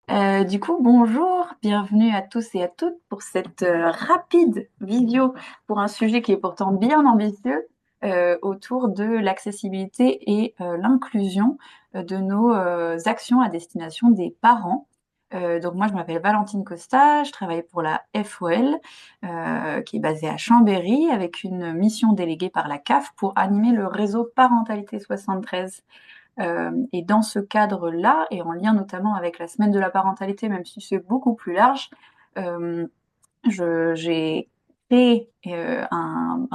Du coup, bonjour, bienvenue à tous et à toutes pour cette rapide vidéo pour un sujet qui est pourtant bien ambitieux autour de l'accessibilité et l'inclusion de nos actions à destination des parents. Donc moi, je m'appelle Valentine Costa, je travaille pour la FOL qui est basée à Chambéry avec une mission déléguée par la CAF pour animer le réseau Parentalité 73. Et dans ce cadre-là, et en lien notamment avec la semaine de la parentalité, même si c'est beaucoup plus large, euh, j'ai créé un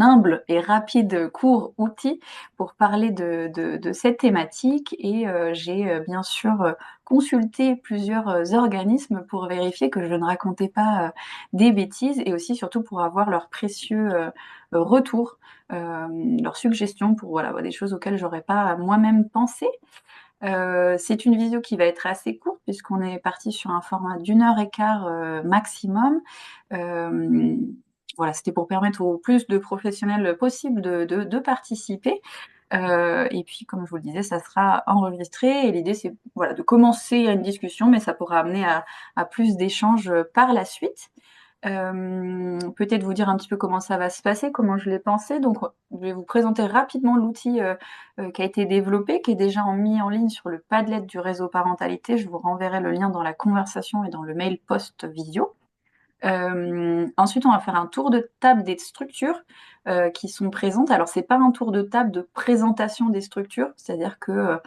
humble et rapide cours outil pour parler de cette thématique et j'ai bien sûr consulté plusieurs organismes pour vérifier que je ne racontais pas des bêtises et aussi surtout pour avoir leurs précieux retours, leurs suggestions pour voilà, des choses auxquelles j'aurais pas moi-même pensé. C'est une visio qui va être assez courte puisqu'on est parti sur un format d'1 heure et quart maximum. Euh, voilà, c'était pour permettre au plus de professionnels possible de participer. Et puis, comme je vous le disais, ça sera enregistré et l'idée, c'est voilà, de commencer une discussion, mais ça pourra amener à plus d'échanges par la suite. Peut-être vous dire un petit peu comment ça va se passer, comment je l'ai pensé. Donc, je vais vous présenter rapidement l'outil qui a été développé, qui est déjà mis en ligne sur le Padlet du réseau parentalité. Je vous renverrai le lien dans la conversation et dans le mail post-visio. Ensuite, on va faire un tour de table des structures qui sont présentes. Alors, c'est pas un tour de table de présentation des structures, c'est-à-dire que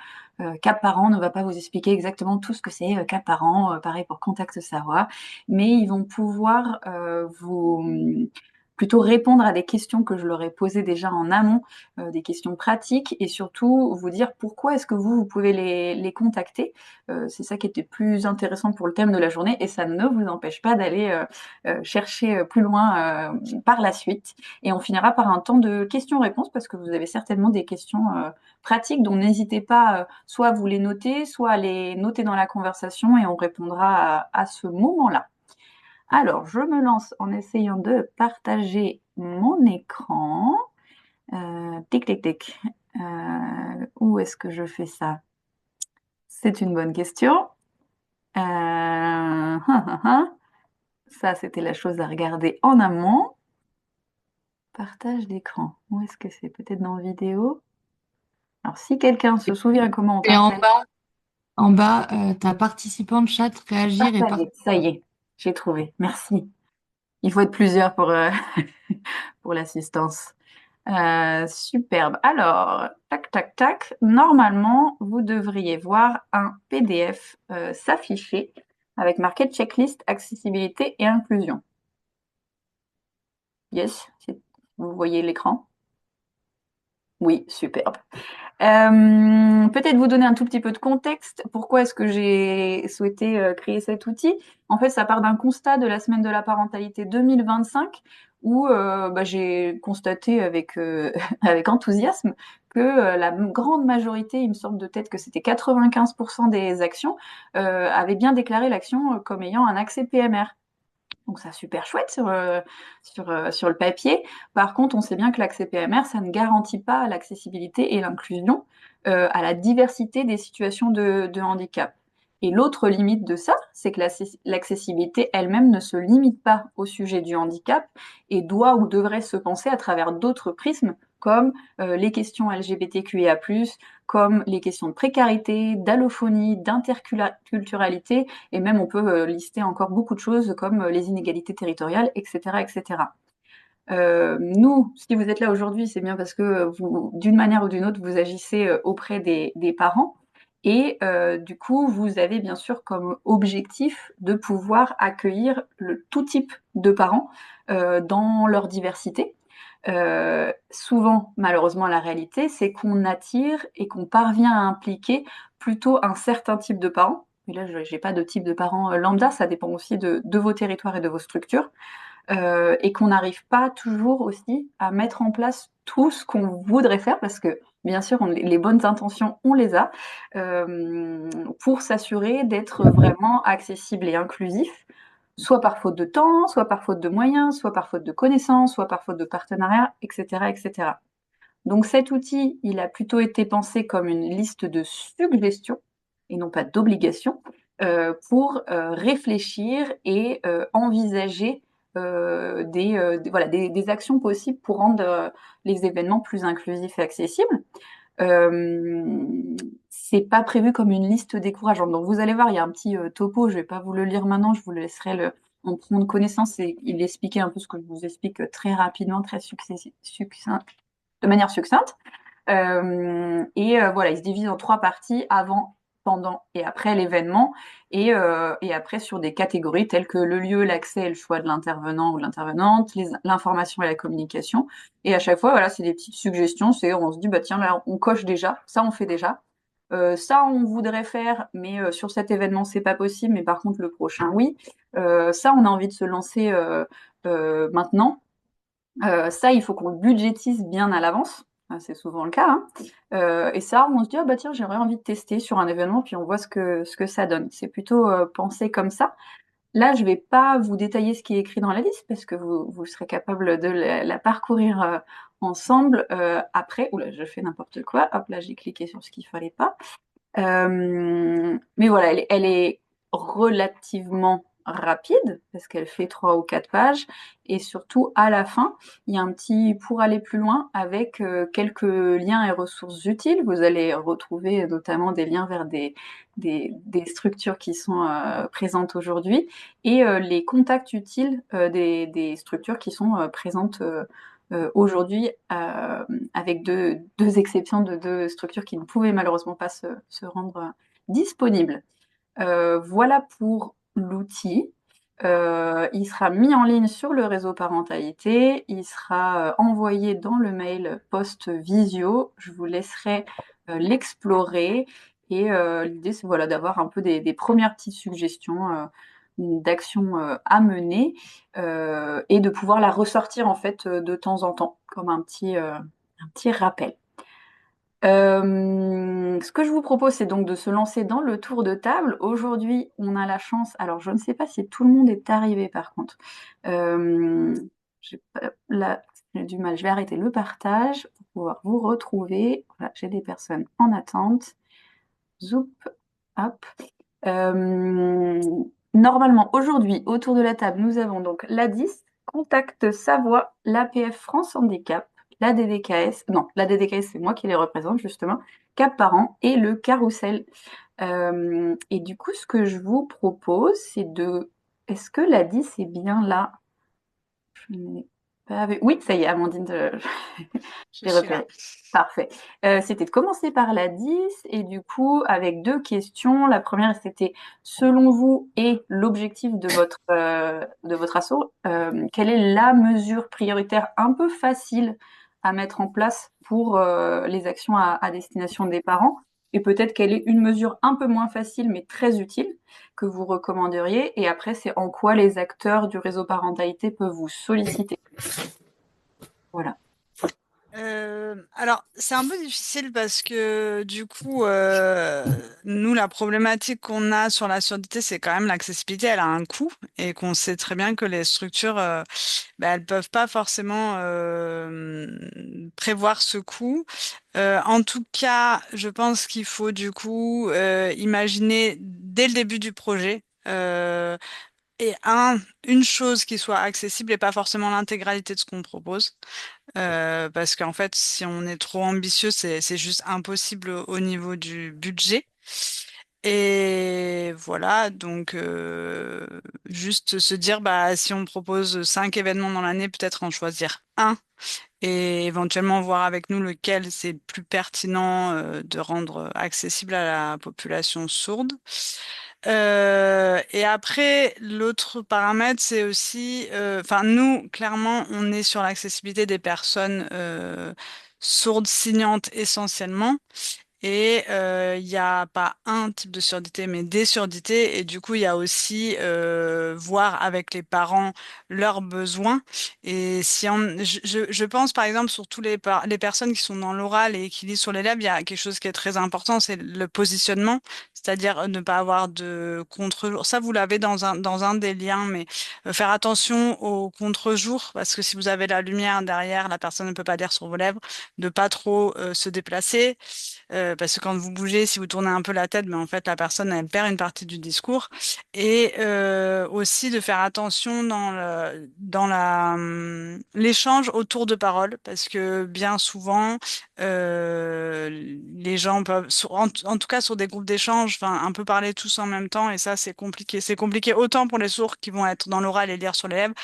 Cap Parent ne va pas vous expliquer exactement tout ce que c'est Cap Parent, pareil pour Contact Savoie, mais ils vont pouvoir vous plutôt répondre à des questions que je leur ai posées déjà en amont, des questions pratiques, et surtout vous dire pourquoi est-ce que vous pouvez les contacter. C'est ça qui était plus intéressant pour le thème de la journée, et ça ne vous empêche pas d'aller chercher plus loin par la suite. Et on finira par un temps de questions-réponses parce que vous avez certainement des questions pratiques, donc n'hésitez pas soit à vous les noter, soit à les noter dans la conversation et on répondra à ce moment-là. Alors, je me lance en essayant de partager mon écran. Tic, tic, tic. Où est-ce que je fais ça? C'est une bonne question. Ça, c'était la chose à regarder en amont. Partage d'écran. Où est-ce que c'est? Peut-être dans vidéo. Alors, si quelqu'un se souvient comment on Et partage, en bas, t'as participant, chat, réagir et partagez. Ça y est, j'ai trouvé. Merci. Il faut être plusieurs pour, pour l'assistance. Superbe. Alors, tac, tac, tac. Normalement, vous devriez voir un PDF s'afficher avec marqué checklist, accessibilité et inclusion. Yes, vous voyez l'écran? Oui, superbe. Peut-être vous donner un tout petit peu de contexte. Pourquoi est-ce que j'ai souhaité créer cet outil? En fait, ça part d'un constat de la semaine de la parentalité 2025 où j'ai constaté avec, avec enthousiasme que la grande majorité, il me semble de tête que c'était 95% des actions, avaient bien déclaré l'action comme ayant un accès PMR. Donc ça super chouette sur le papier. Par contre, on sait bien que l'accès PMR, ça ne garantit pas l'accessibilité et l'inclusion à la diversité des situations de handicap. Et l'autre limite de ça, c'est que l'accessibilité elle-même ne se limite pas au sujet du handicap et doit ou devrait se penser à travers d'autres prismes comme les questions LGBTQIA+, comme les questions de précarité, d'allophonie, d'interculturalité, et même on peut lister encore beaucoup de choses comme les inégalités territoriales, etc., etc. Nous, si vous êtes là aujourd'hui, c'est bien parce que vous, d'une manière ou d'une autre, vous agissez auprès des parents. Et du coup, vous avez bien sûr comme objectif de pouvoir accueillir tout type de parents dans leur diversité. Souvent, malheureusement, la réalité, c'est qu'on attire et qu'on parvient à impliquer plutôt un certain type de parents. Et là, je n'ai pas de type de parents lambda, ça dépend aussi de vos territoires et de vos structures. Et qu'on n'arrive pas toujours aussi à mettre en place tout ce qu'on voudrait faire, parce que bien sûr, les bonnes intentions, on les a, pour s'assurer d'être vraiment accessible et inclusif, soit par faute de temps, soit par faute de moyens, soit par faute de connaissances, soit par faute de partenariat, etc., etc. Donc cet outil, il a plutôt été pensé comme une liste de suggestions et non pas d'obligations, pour réfléchir et envisager voilà, des actions possibles pour rendre les événements plus inclusifs et accessibles. C'est pas prévu comme une liste décourageante. Donc vous allez voir, il y a un petit topo, je vais pas vous le lire maintenant, je vous le laisserai en prendre connaissance et il expliquait un peu ce que je vous explique très rapidement, de manière succincte. Voilà, il se divise en 3 parties, avant, pendant et après l'événement, et après sur des catégories telles que le lieu, l'accès et le choix de l'intervenant ou de l'intervenante, l'information et la communication. Et à chaque fois, voilà, c'est des petites suggestions, on se dit, bah tiens, là, on coche déjà, ça on fait déjà. Ça, on voudrait faire, mais sur cet événement, c'est pas possible, mais par contre, le prochain, oui. Ça, on a envie de se lancer maintenant. Ça, il faut qu'on le budgétise bien à l'avance. C'est souvent le cas, hein. Et ça, on se dit, ah bah tiens, j'aurais envie de tester sur un événement, puis on voit ce que ça donne. C'est plutôt pensé comme ça. Là, je vais pas vous détailler ce qui est écrit dans la liste, parce que vous serez capable de la parcourir ensemble après. Oula, je fais n'importe quoi. Hop, là, j'ai cliqué sur ce qu'il fallait pas. Mais voilà, elle est relativement rapide parce qu'elle fait 3 ou 4 pages et surtout à la fin, il y a un petit pour aller plus loin avec quelques liens et ressources utiles. Vous allez retrouver notamment des liens vers des structures qui sont présentes aujourd'hui et les contacts utiles des structures qui sont présentes aujourd'hui, avec deux exceptions de 2 structures qui ne pouvaient malheureusement pas se rendre disponibles. Voilà pour l'outil. Il sera mis en ligne sur le réseau parentalité, il sera envoyé dans le mail post-visio. Je vous laisserai l'explorer et l'idée c'est voilà, d'avoir un peu des premières petites suggestions d'actions à mener et de pouvoir la ressortir en fait de temps en temps comme un petit rappel. Ce que je vous propose, c'est donc de se lancer dans le tour de table. Aujourd'hui, on a la chance. Alors, je ne sais pas si tout le monde est arrivé par contre. Euh, là, j'ai du mal. Je vais arrêter le partage pour pouvoir vous retrouver. Voilà, j'ai des personnes en attente. Zoup, hop. Euh, Normalement, aujourd'hui, autour de la table, nous avons donc l'ADIS, Contact Savoie, l'APF France Handicap, la DDKS, non, la DDKS, c'est moi qui les représente justement, Cap Parents et le Carrousel. Et du coup, ce que je vous propose, c'est de... Est-ce que l'ADIS est bien là? Je n'ai pas vu. Oui, ça y est, Amandine, Je j'ai suis là. repéré. Parfait. C'était de commencer par la 10 et du coup avec 2 questions. La première c'était selon vous et l'objectif de votre asso, quelle est la mesure prioritaire un peu facile à mettre en place pour les actions à destination des parents et peut-être quelle est une mesure un peu moins facile mais très utile que vous recommanderiez et après c'est en quoi les acteurs du réseau parentalité peuvent vous solliciter. Voilà. Alors, c'est un peu difficile parce que du coup, nous, la problématique qu'on a sur la surdité, c'est quand même l'accessibilité, elle a un coût et qu'on sait très bien que les structures, elles peuvent pas forcément prévoir ce coût. En tout cas, je pense qu'il faut du coup imaginer dès le début du projet. Et une chose qui soit accessible et pas forcément l'intégralité de ce qu'on propose. Parce qu'en fait, si on est trop ambitieux, c'est juste impossible au niveau du budget. Et voilà, donc juste se dire, bah, si on propose 5 événements dans l'année, peut-être en choisir un et éventuellement voir avec nous lequel c'est plus pertinent de rendre accessible à la population sourde. Et après, l'autre paramètre, c'est aussi, enfin, nous, clairement, on est sur l'accessibilité des personnes sourdes signantes essentiellement. Et il n'y a pas un type de surdité, mais des surdités. Et du coup, il y a aussi voir avec les parents leurs besoins. Et si je pense par exemple sur tous les personnes qui sont dans l'oral et qui lisent sur les lèvres, il y a quelque chose qui est très important, c'est le positionnement, c'est-à-dire ne pas avoir de contre-jour. Ça, vous l'avez dans un des liens, mais faire attention au contre-jour, parce que si vous avez la lumière derrière, la personne ne peut pas lire sur vos lèvres, de pas trop se déplacer parce que quand vous bougez, si vous tournez un peu la tête, mais en fait la personne elle perd une partie du discours. Et aussi de faire attention dans l'échange autour de paroles, parce que bien souvent les gens peuvent, en tout cas sur des groupes d'échange, enfin un peu parler tous en même temps, et ça c'est compliqué. C'est compliqué autant pour les sourds qui vont être dans l'oral et lire sur les lèvres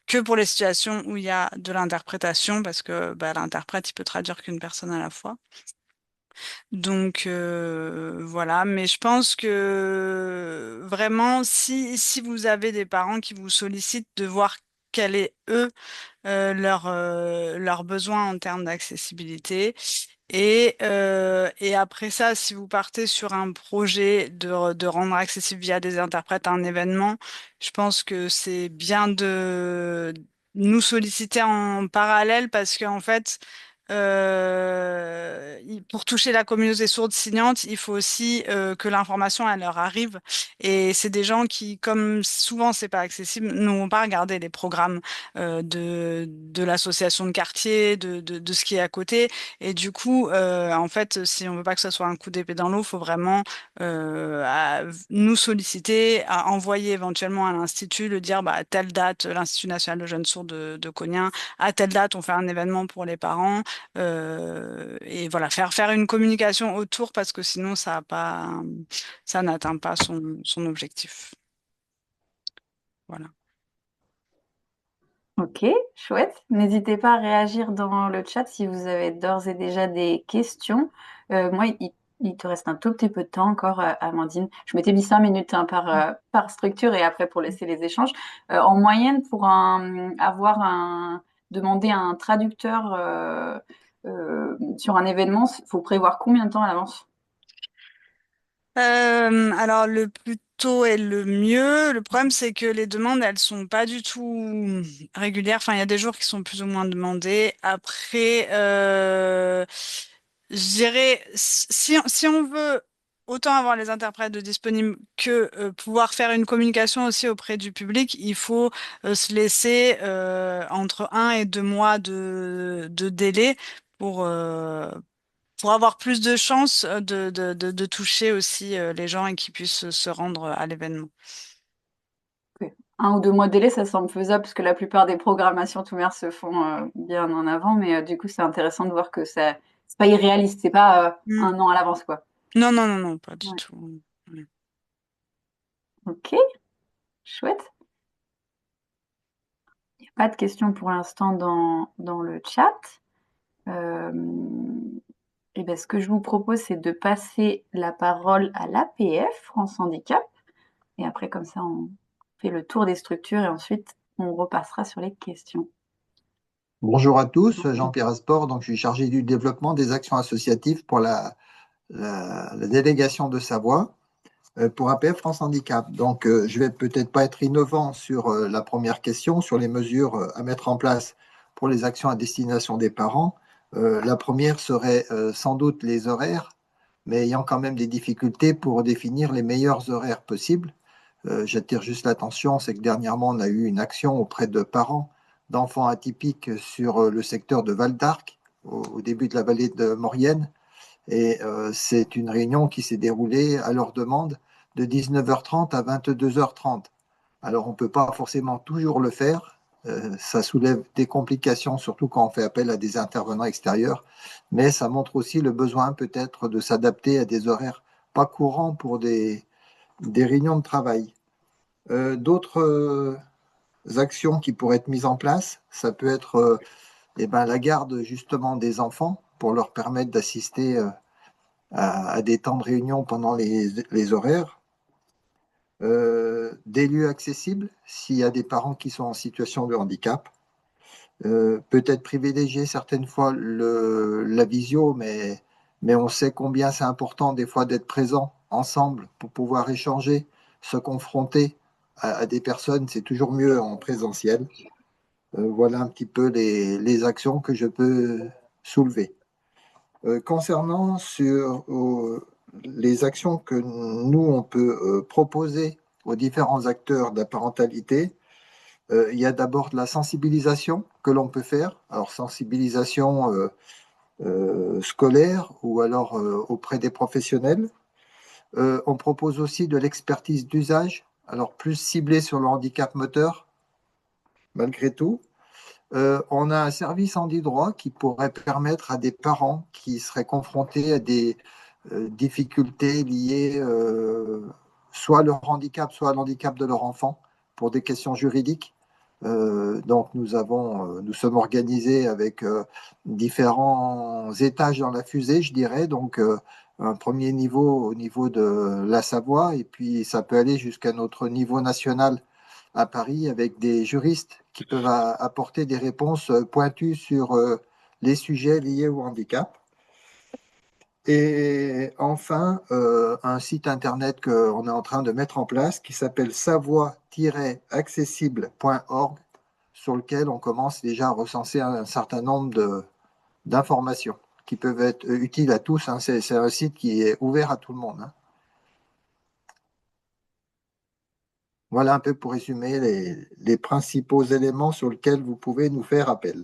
que pour les situations où il y a de l'interprétation, parce que bah, l'interprète, il peut traduire qu'une personne à la fois. Donc voilà, mais je pense que vraiment, si vous avez des parents qui vous sollicitent de voir quel est eux leurs besoins en termes d'accessibilité. Et après ça, si vous partez sur un projet de rendre accessible via des interprètes un événement, je pense que c'est bien de nous solliciter en parallèle parce qu'en fait, pour toucher la communauté sourde signante, il faut aussi que l'information elle leur arrive. Et c'est des gens qui, comme souvent c'est pas accessible, ne vont pas regarder les programmes de l'association de quartier, de ce qui est à côté. Et du coup, en fait, si on veut pas que ce soit un coup d'épée dans l'eau, faut vraiment nous solliciter, à envoyer éventuellement à l'institut, le dire, bah, à telle date, l'Institut national de jeunes sourds de Cognin, à telle date, on fait un événement pour les parents. Et voilà, faire une communication autour parce que sinon, ça n'atteint pas son objectif. Voilà. Ok, chouette. N'hésitez pas à réagir dans le chat si vous avez d'ores et déjà des questions. Moi, il te reste un tout petit peu de temps encore, Amandine. Je m'étais mis 5 minutes hein, par structure et après pour laisser les échanges. En moyenne, pour demander un traducteur sur un événement, il faut prévoir combien de temps à l'avance? Alors le plus tôt est le mieux. Le problème c'est que les demandes elles sont pas du tout régulières. Enfin il y a des jours qui sont plus ou moins demandés. Après, je dirais si on veut autant avoir les interprètes de disponibles que pouvoir faire une communication aussi auprès du public, il faut se laisser entre 1 et 2 mois de délai pour pour avoir plus de chances de toucher aussi les gens et qu'ils puissent se rendre à l'événement. Ok. 1 ou 2 mois de délai, ça semble faisable parce que la plupart des programmations Toumer se font bien en avant, mais du coup, c'est intéressant de voir que c'est pas irréaliste, c'est pas Mm. 1 an à l'avance, quoi. Non, non, non, non, pas du Ouais. tout. Ouais. Ok, chouette. Il n'y a pas de questions pour l'instant dans le chat. Euh, et ben, ce que je vous propose, c'est de passer la parole à l'APF, France Handicap. Et après, comme ça, on fait le tour des structures et ensuite, on repassera sur les questions. Bonjour à tous, Jean-Pierre Asport, donc je suis chargé du développement des actions associatives pour la délégation de Savoie pour APF France Handicap. Donc je vais peut-être pas être innovant sur la première question, sur les mesures à mettre en place pour les actions à destination des parents. La première serait sans doute les horaires, mais ayant quand même des difficultés pour définir les meilleurs horaires possibles. J'attire juste l'attention, c'est que dernièrement, on a eu une action auprès de parents d'enfants atypiques sur le secteur de Val d'Arc, au début de la vallée de Maurienne. Et c'est une réunion qui s'est déroulée à leur demande de 19h30 à 22h30. Alors, on ne peut pas forcément toujours le faire. Ça soulève des complications, surtout quand on fait appel à des intervenants extérieurs. Mais ça montre aussi le besoin peut-être de s'adapter à des horaires pas courants pour des réunions de travail. D'autres actions qui pourraient être mises en place, ça peut être eh ben, la garde justement des enfants pour leur permettre d'assister à des temps de réunion pendant les horaires. Des lieux accessibles s'il y a des parents qui sont en situation de handicap. Peut-être privilégier certaines fois la visio, mais on sait combien c'est important des fois d'être présent ensemble pour pouvoir échanger, se confronter à des personnes, c'est toujours mieux en présentiel. Voilà un petit peu les actions que je peux soulever. Concernant sur les actions que nous, on peut proposer aux différents acteurs de la parentalité, il y a d'abord de la sensibilisation que l'on peut faire. Alors, sensibilisation scolaires ou alors auprès des professionnels. On propose aussi de l'expertise d'usage, alors plus ciblée sur le handicap moteur, malgré tout. On a un service en droit qui pourrait permettre à des parents qui seraient confrontés à des difficultés liées soit à leur handicap, soit à l'handicap de leur enfant, pour des questions juridiques. Donc nous sommes organisés avec différents étages dans la fusée, je dirais. Donc un premier niveau au niveau de la Savoie, et puis ça peut aller jusqu'à notre niveau national à Paris avec des juristes qui peuvent apporter des réponses pointues sur les sujets liés au handicap. Et enfin, un site internet qu'on est en train de mettre en place qui s'appelle savoie-accessible.org, sur lequel on commence déjà à recenser un certain nombre d'informations qui peuvent être utiles à tous, hein. C'est un site qui est ouvert à tout le monde, hein. Voilà un peu pour résumer les principaux éléments sur lesquels vous pouvez nous faire appel.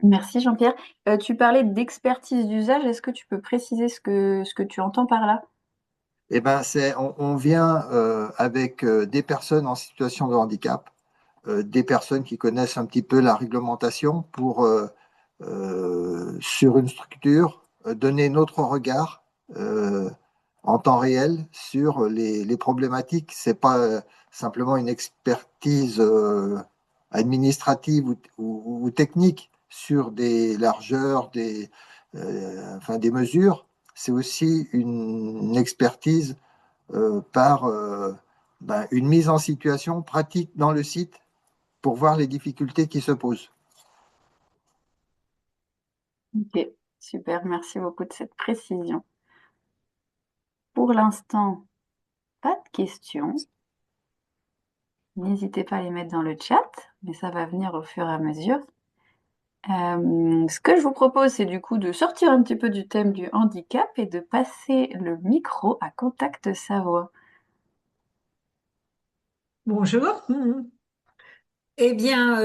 Merci Jean-Pierre. Tu parlais d'expertise d'usage. Est-ce que tu peux préciser ce que tu entends par là? Eh ben, on vient avec des personnes en situation de handicap, des personnes qui connaissent un petit peu la réglementation pour, sur une structure, donner notre regard en temps réel sur les problématiques. C'est pas simplement une expertise administrative ou technique sur des largeurs, enfin des mesures. C'est aussi une expertise par une mise en situation pratique dans le site pour voir les difficultés qui se posent. Ok, super. Merci beaucoup de cette précision. Pour l'instant, pas de questions. N'hésitez pas à les mettre dans le chat, mais ça va venir au fur et à mesure. Ce que je vous propose, c'est du coup de sortir un petit peu du thème du handicap et de passer le micro à Contact Savoie. Bonjour. Eh bien,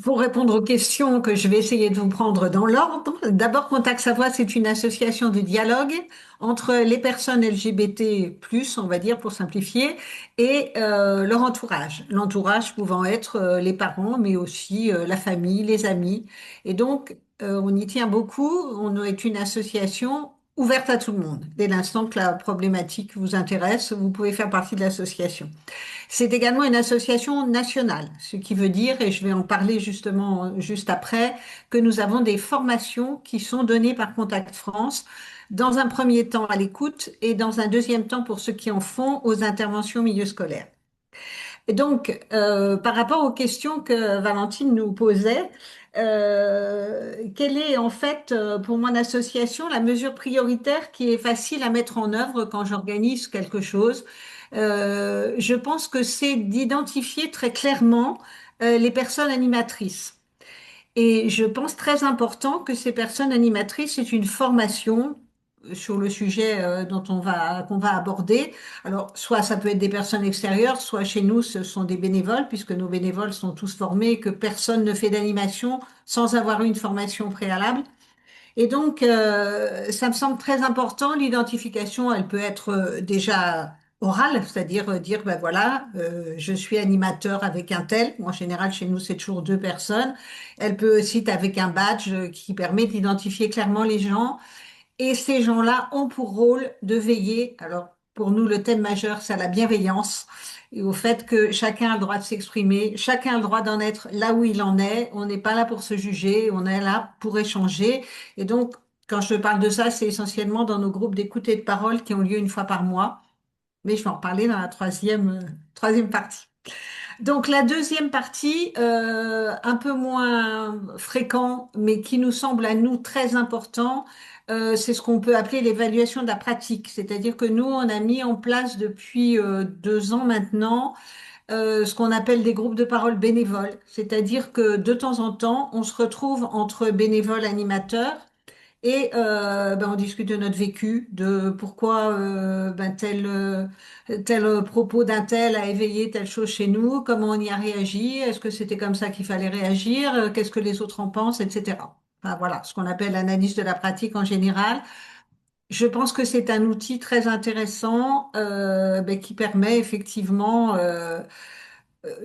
pour répondre aux questions que je vais essayer de vous prendre dans l'ordre, d'abord, Contact Savoie, c'est une association de dialogue entre les personnes LGBT+, on va dire pour simplifier, et leur entourage. L'entourage pouvant être les parents, mais aussi la famille, les amis. Et donc, on y tient beaucoup. On est une association ouverte à tout le monde. Dès l'instant que la problématique vous intéresse, vous pouvez faire partie de l'association. C'est également une association nationale, ce qui veut dire, et je vais en parler justement juste après, que nous avons des formations qui sont données par Contact France, dans un premier temps à l'écoute et dans un deuxième temps pour ceux qui en font aux interventions milieu scolaire. Et donc, par rapport aux questions que Valentine nous posait, quelle est en fait pour mon association la mesure prioritaire qui est facile à mettre en œuvre quand j'organise quelque chose? Je pense que c'est d'identifier très clairement les personnes animatrices. Et je pense très important que ces personnes animatrices aient une formation sur le sujet qu'on va aborder. Alors, soit ça peut être des personnes extérieures, soit chez nous, ce sont des bénévoles, puisque nos bénévoles sont tous formés et que personne ne fait d'animation sans avoir eu une formation préalable. Et donc, ça me semble très important. L'identification, elle peut être déjà orale, c'est-à-dire dire, ben voilà, je suis animateur avec un tel. En général, chez nous, c'est toujours deux personnes. Elle peut aussi être avec un badge qui permet d'identifier clairement les gens. Et ces gens-là ont pour rôle de veiller. Alors, pour nous, le thème majeur, c'est à la bienveillance et au fait que chacun a le droit de s'exprimer, chacun a le droit d'en être là où il en est. On n'est pas là pour se juger, on est là pour échanger. Et donc, quand je parle de ça, c'est essentiellement dans nos groupes d'écoute et de parole qui ont lieu une fois par mois. Mais je vais en parler dans la troisième partie. Donc la deuxième partie, un peu moins fréquent, mais qui nous semble à nous très important, c'est ce qu'on peut appeler l'évaluation de la pratique. C'est-à-dire que nous, on a mis en place depuis 2 ans maintenant ce qu'on appelle des groupes de parole bénévoles. C'est-à-dire que de temps en temps, on se retrouve entre bénévoles animateurs Et on discute de notre vécu, de pourquoi tel propos d'un tel a éveillé telle chose chez nous, comment on y a réagi, est-ce que c'était comme ça qu'il fallait réagir, qu'est-ce que les autres en pensent, etc. Enfin, voilà, ce qu'on appelle l'analyse de la pratique en général. Je pense que c'est un outil très intéressant qui permet effectivement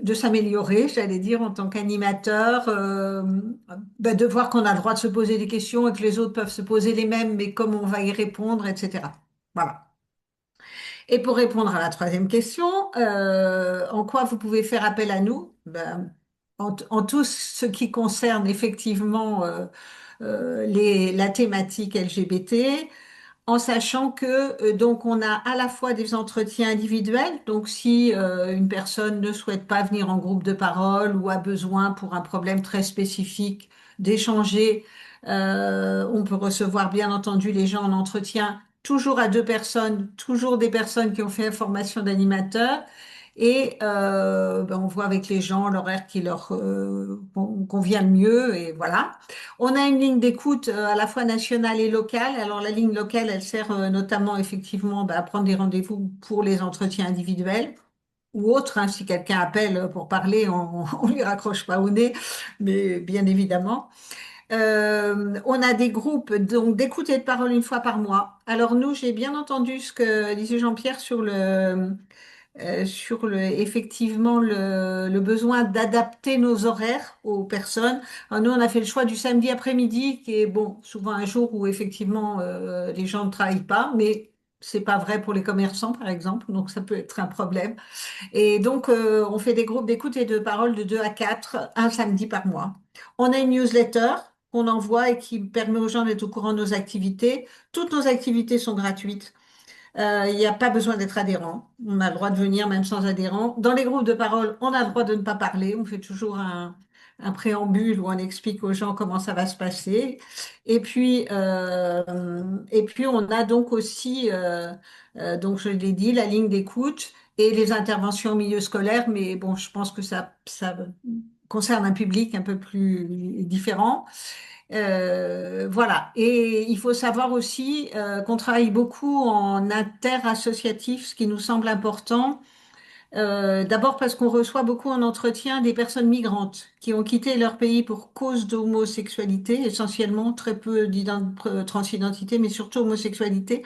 de s'améliorer, j'allais dire, en tant qu'animateur, de voir qu'on a le droit de se poser des questions et que les autres peuvent se poser les mêmes, mais comment on va y répondre, etc. Voilà. Et pour répondre à la troisième question, en quoi vous pouvez faire appel à nous? En tout ce qui concerne effectivement la thématique LGBT, en sachant que donc on a à la fois des entretiens individuels, donc si une personne ne souhaite pas venir en groupe de parole ou a besoin pour un problème très spécifique d'échanger, on peut recevoir bien entendu les gens en entretien, toujours à deux personnes, toujours des personnes qui ont fait une formation d'animateur. Et on voit avec les gens l'horaire qui leur convient le mieux, et voilà. On a une ligne d'écoute à la fois nationale et locale. Alors la ligne locale, elle sert notamment effectivement à prendre des rendez-vous pour les entretiens individuels ou autres, hein. Si quelqu'un appelle pour parler, on lui raccroche pas au nez, mais bien évidemment. On a des groupes donc d'écoute et de parole une fois par mois. Alors nous, j'ai bien entendu ce que disait Jean-Pierre effectivement le besoin d'adapter nos horaires aux personnes. Alors nous, on a fait le choix du samedi après-midi, qui est bon, souvent un jour où effectivement les gens ne travaillent pas, mais c'est pas vrai pour les commerçants, par exemple, donc ça peut être un problème. Et donc, on fait des groupes d'écoute et de parole de 2 à 4 un samedi par mois. On a une newsletter qu'on envoie et qui permet aux gens d'être au courant de nos activités. Toutes nos activités sont gratuites. Il n'y a pas besoin d'être adhérent. On a le droit de venir même sans adhérent. Dans les groupes de parole, on a le droit de ne pas parler. On fait toujours un préambule où on explique aux gens comment ça va se passer. Et puis on a donc aussi, donc je l'ai dit, la ligne d'écoute et les interventions au milieu scolaire. Mais bon, je pense que ça concerne un public un peu plus différent. Voilà. Et il faut savoir aussi qu'on travaille beaucoup en interassociatif, ce qui nous semble important. D'abord parce qu'on reçoit beaucoup en entretien des personnes migrantes qui ont quitté leur pays pour cause d'homosexualité, essentiellement très peu transidentité, mais surtout homosexualité.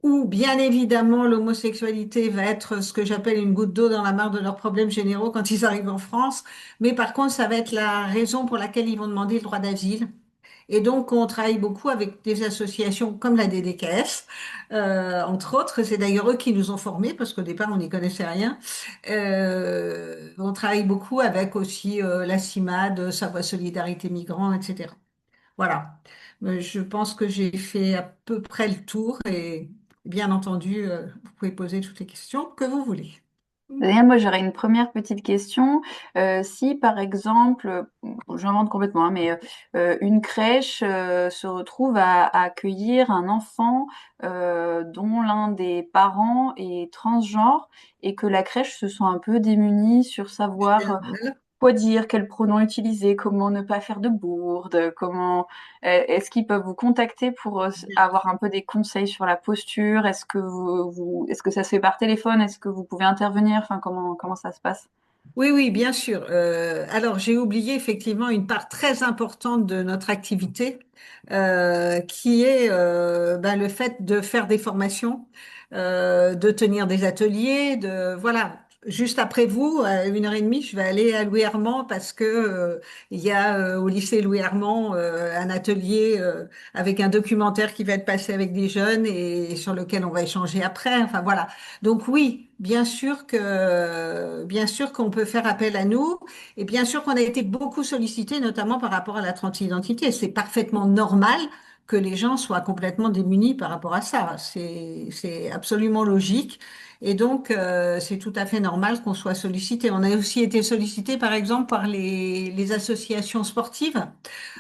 Où bien évidemment l'homosexualité va être ce que j'appelle une goutte d'eau dans la mare de leurs problèmes généraux quand ils arrivent en France. Mais par contre, ça va être la raison pour laquelle ils vont demander le droit d'asile. Et donc, on travaille beaucoup avec des associations comme la DDKS, entre autres. C'est d'ailleurs eux qui nous ont formés parce qu'au départ, on n'y connaissait rien. On travaille beaucoup avec aussi la CIMAD, Savoie Solidarité Migrants, etc. Voilà. Je pense que j'ai fait à peu près le tour et bien entendu, vous pouvez poser toutes les questions que vous voulez. D'ailleurs, moi, j'aurais une première petite question. Si, par exemple, bon, j'invente complètement, hein, mais une crèche se retrouve à accueillir un enfant dont l'un des parents est transgenre et que la crèche se sent un peu démunie sur savoir quoi dire, quel pronom utiliser, comment ne pas faire de bourde, comment est-ce qu'ils peuvent vous contacter pour avoir un peu des conseils sur la posture? Est-ce que est-ce que ça se fait par téléphone? Est-ce que vous pouvez intervenir? Enfin, comment ça se passe? Oui, oui, bien sûr. Alors, j'ai oublié effectivement une part très importante de notre activité, qui est le fait de faire des formations, de tenir des ateliers, voilà. Juste après vous, à 1h30, je vais aller à Louis Armand parce que il y a au lycée Louis Armand un atelier avec un documentaire qui va être passé avec des jeunes et sur lequel on va échanger après. Enfin voilà. Donc oui, bien sûr qu'on peut faire appel à nous, et bien sûr qu'on a été beaucoup sollicité, notamment par rapport à la transidentité. C'est parfaitement normal que les gens soient complètement démunis par rapport à ça. C'est absolument logique. Et donc, c'est tout à fait normal qu'on soit sollicité. On a aussi été sollicité, par exemple, par les associations sportives.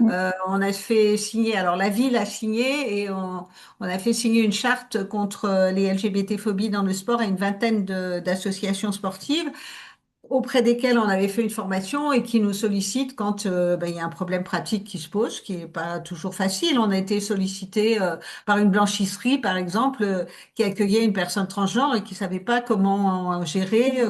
On a fait signer, alors la ville a signé et on a fait signer une charte contre les LGBT-phobies dans le sport à une vingtaine d'associations sportives. auprès desquels on avait fait une formation et qui nous sollicitent quand ben, il y a un problème pratique qui se pose, qui n'est pas toujours facile. On a été sollicité par une blanchisserie, par exemple, qui accueillait une personne transgenre et qui savait pas comment gérer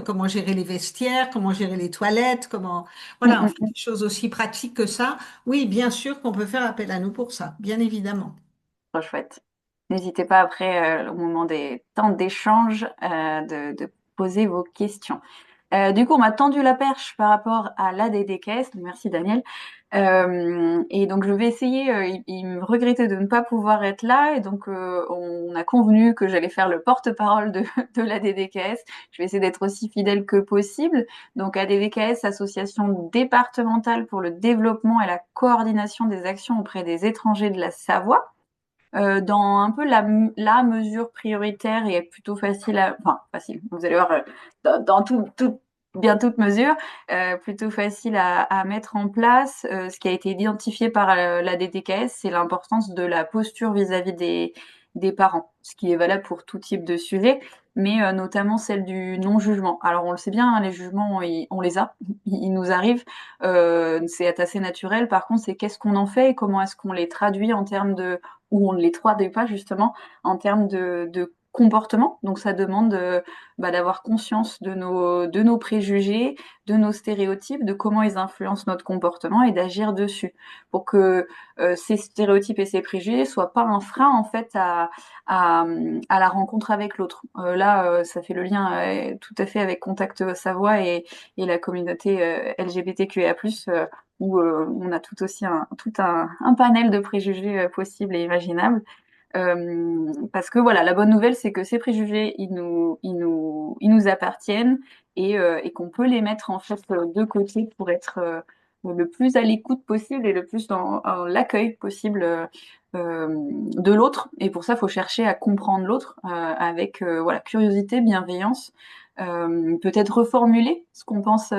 les vestiaires, comment gérer les toilettes, comment, Mm, voilà, en mm, fait, mm. des choses aussi pratiques que ça. Oui, bien sûr qu'on peut faire appel à nous pour ça, bien évidemment. Trop chouette. N'hésitez pas après, au moment des temps d'échange, de poser vos questions. Du coup, on m'a tendu la perche par rapport à l'ADDKS. Merci Daniel. Et donc, je vais essayer. Il me regrettait de ne pas pouvoir être là, et donc on a convenu que j'allais faire le porte-parole de l'ADDKS. Je vais essayer d'être aussi fidèle que possible. Donc, ADDKS, Association départementale pour le développement et la coordination des actions auprès des étrangers de la Savoie. Dans un peu la mesure prioritaire et plutôt facile enfin facile, vous allez voir, dans bien toute mesure, plutôt facile à mettre en place. Ce qui a été identifié par la DTKS, c'est l'importance de la posture vis-à-vis des parents, ce qui est valable pour tout type de sujet, mais notamment celle du non-jugement. Alors on le sait bien, hein, les jugements, on les a, ils nous arrivent, c'est assez naturel. Par contre, c'est qu'est-ce qu'on en fait et comment est-ce qu'on les traduit en termes de où on ne les traduit pas justement en termes de comportement. Donc ça demande d'avoir conscience de nos préjugés, de nos stéréotypes, de comment ils influencent notre comportement et d'agir dessus pour que ces stéréotypes et ces préjugés soient pas un frein en fait à, à la rencontre avec l'autre. Ça fait le lien tout à fait avec Contact Savoie et la communauté LGBTQIA+, où on a tout un panel de préjugés possibles et imaginables. Parce que voilà, la bonne nouvelle, c'est que ces préjugés, ils nous appartiennent et qu'on peut les mettre en fait de côté pour être le plus à l'écoute possible et le plus dans l'accueil possible de l'autre. Et pour ça, il faut chercher à comprendre l'autre avec voilà, curiosité, bienveillance, peut-être reformuler ce qu'on pense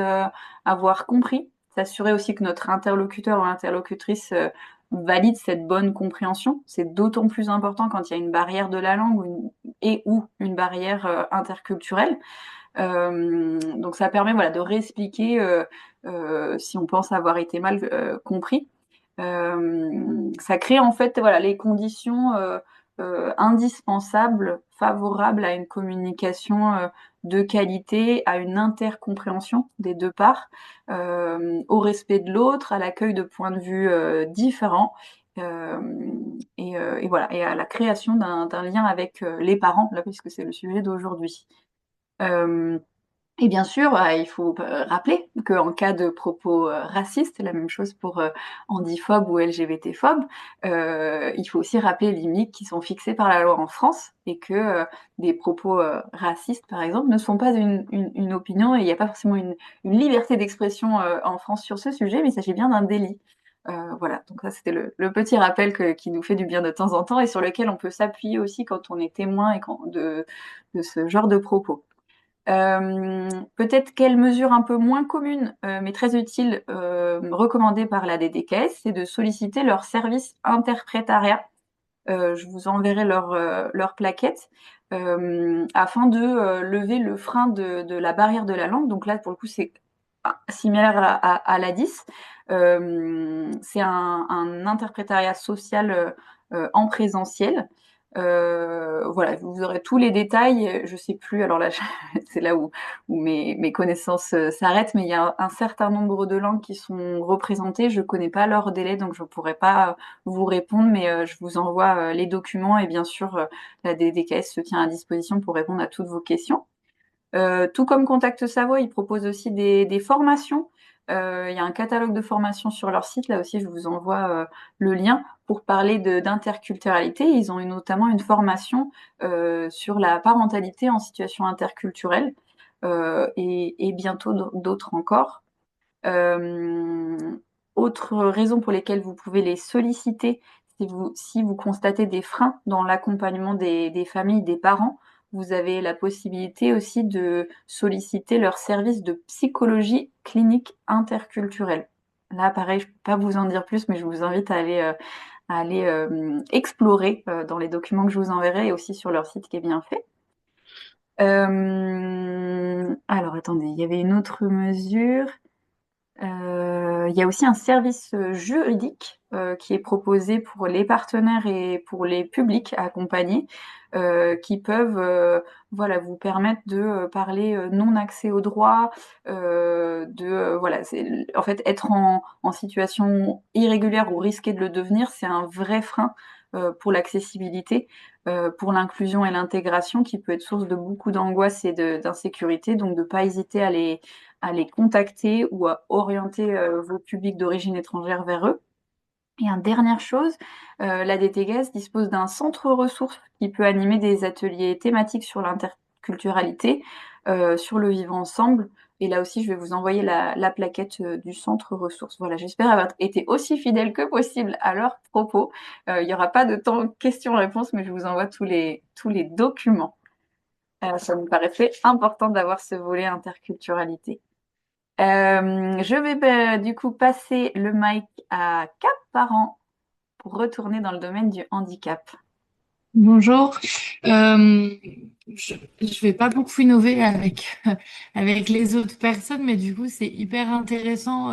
avoir compris, s'assurer aussi que notre interlocuteur ou interlocutrice valide cette bonne compréhension. C'est d'autant plus important quand il y a une barrière de la langue ou une barrière interculturelle. Donc ça permet voilà, de réexpliquer si on pense avoir été mal compris. Ça crée en fait voilà, les conditions indispensables, favorables à une communication de qualité, à une intercompréhension des deux parts, au respect de l'autre, à l'accueil de points de vue différents. Euh, et voilà, et à la création d'un lien avec les parents, là, puisque c'est le sujet d'aujourd'hui. Euh, et bien sûr, il faut rappeler qu'en cas de propos racistes, la même chose pour handiphobes ou LGBT-phobes, il faut aussi rappeler les limites qui sont fixées par la loi en France et que des propos racistes, par exemple, ne sont pas une opinion et il n'y a pas forcément une liberté d'expression en France sur ce sujet, mais il s'agit bien d'un délit. Voilà, donc ça c'était le petit rappel qui nous fait du bien de temps en temps et sur lequel on peut s'appuyer aussi quand on est témoin de ce genre de propos. Peut-être quelle mesure un peu moins commune, mais très utile, recommandée par la DDKS, c'est de solliciter leur service interprétariat. Je vous enverrai leur plaquette afin de lever le frein de la barrière de la langue. Donc là, pour le coup, c'est similaire à l'ADIS. C'est un interprétariat social en présentiel. Voilà, vous aurez tous les détails. Je sais plus. Alors là, c'est là où mes connaissances s'arrêtent, mais il y a un certain nombre de langues qui sont représentées. Je connais pas leur délai, donc je pourrais pas vous répondre, mais je vous envoie les documents et bien sûr, la DDKS se tient à disposition pour répondre à toutes vos questions. Tout comme Contact Savoie, ils proposent aussi des formations. Il y a un catalogue de formations sur leur site. Là aussi, je vous envoie le lien pour parler d'interculturalité. Ils ont notamment une formation sur la parentalité en situation interculturelle et bientôt d'autres encore. Euh, Autre raison pour lesquelles vous pouvez les solliciter, si vous constatez des freins dans l'accompagnement des familles, des parents, vous avez la possibilité aussi de solliciter leur service de psychologie clinique interculturelle. Là, pareil, je ne peux pas vous en dire plus, mais je vous invite à aller explorer dans les documents que je vous enverrai et aussi sur leur site qui est bien fait. Alors, attendez, il y avait une autre mesure. Il y a aussi un service juridique qui est proposé pour les partenaires et pour les publics à accompagner, qui peuvent voilà, vous permettre de parler non-accès au droit, voilà, en fait, être en situation irrégulière ou risquer de le devenir, c'est un vrai frein pour l'accessibilité, pour l'inclusion et l'intégration, qui peut être source de beaucoup d'angoisse et d'insécurité. Donc, de ne pas hésiter à les contacter ou à orienter vos publics d'origine étrangère vers eux. Et une dernière chose, la DTGAS dispose d'un centre ressources qui peut animer des ateliers thématiques sur l'interculturalité, sur le vivre ensemble. Et là aussi, je vais vous envoyer la plaquette du centre ressources. Voilà, j'espère avoir été aussi fidèle que possible à leurs propos. Il n'y aura pas de temps questions-réponses, mais je vous envoie tous les documents. Ça me paraissait important d'avoir ce volet interculturalité. Je vais du coup passer le mic à Cap Parent pour retourner dans le domaine du handicap. Bonjour. Je vais pas beaucoup innover avec les autres personnes, mais du coup, c'est hyper intéressant.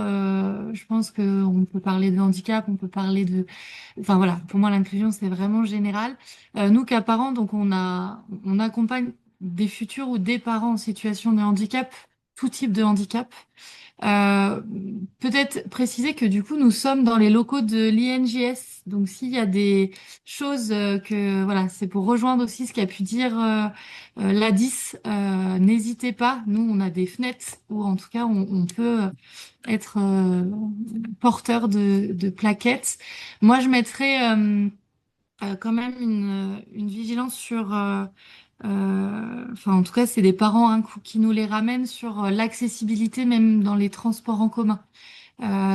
Je pense qu'on peut parler de handicap, on peut parler de... Enfin voilà, pour moi, l'inclusion, c'est vraiment général. Nous, qu'à parents, donc on accompagne des futurs ou des parents en situation de handicap, tout type de handicap. Euh, Peut-être préciser que du coup, nous sommes dans les locaux de l'INJS. Donc, s'il y a des choses que, voilà, c'est pour rejoindre aussi ce qu'a pu dire l'ADIS, n'hésitez pas. Nous, on a des fenêtres où, en tout cas, on peut être porteur de plaquettes. Moi, je mettrais quand même une vigilance sur enfin, en tout cas, c'est des parents hein, qui nous les ramènent sur l'accessibilité même dans les transports en commun.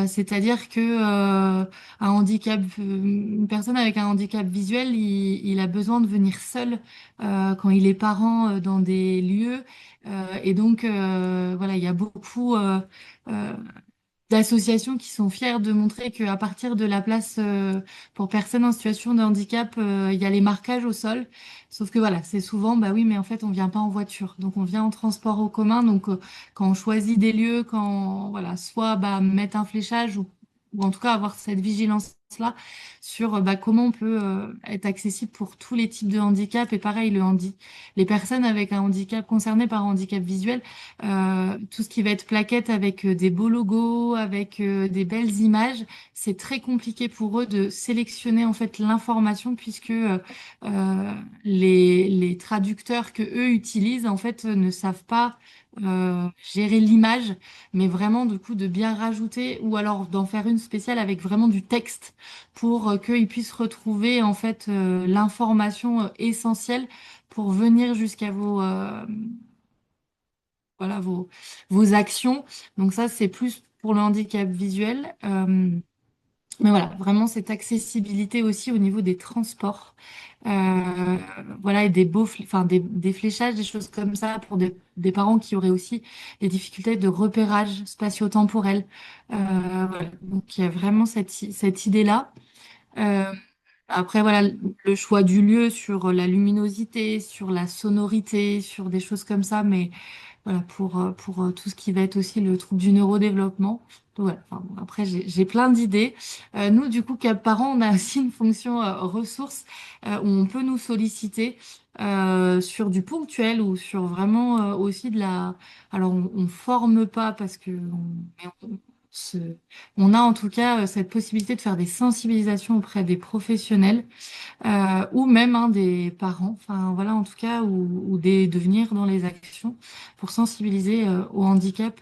C'est-à-dire que un handicap, une personne avec un handicap visuel, il a besoin de venir seul quand il est parent dans des lieux. Et donc, voilà, il y a beaucoup euh, d'associations qui sont fières de montrer qu'à partir de la place pour personnes en situation de handicap, il y a les marquages au sol. Sauf que voilà, c'est souvent, bah oui, mais en fait, on vient pas en voiture. Donc, on vient en transport en commun. Donc, quand on choisit des lieux, quand, voilà, soit bah, mettre un fléchage ou en tout cas avoir cette vigilance-là sur bah, comment on peut être accessible pour tous les types de handicap. Et pareil, les personnes avec un handicap concernées par un handicap visuel, tout ce qui va être plaquette avec des beaux logos, avec des belles images, c'est très compliqué pour eux de sélectionner en fait l'information puisque les traducteurs que eux utilisent en fait ne savent pas gérer l'image, mais vraiment du coup de bien rajouter ou alors d'en faire une spéciale avec vraiment du texte pour qu'ils puissent retrouver en fait l'information essentielle pour venir jusqu'à voilà, vos actions. Donc ça, c'est plus pour le handicap visuel. Mais voilà, vraiment cette accessibilité aussi au niveau des transports. Euh, voilà, et enfin, des fléchages, des choses comme ça pour des parents qui auraient aussi des difficultés de repérage spatio-temporel. Voilà. Donc il y a vraiment cette idée-là. Euh, Après, voilà, le choix du lieu sur la luminosité, sur la sonorité, sur des choses comme ça, mais voilà, pour tout ce qui va être aussi le trouble du neurodéveloppement. Donc, voilà, enfin, bon, après, j'ai plein d'idées. Nous, du coup, Cap Parents, on a aussi une fonction ressources où on peut nous solliciter sur du ponctuel ou sur vraiment aussi de la... Alors, on forme pas parce que... mais se- on a en tout cas cette possibilité de faire des sensibilisations auprès des professionnels ou même hein, des parents, enfin voilà en tout cas, de venir dans les actions pour sensibiliser au handicap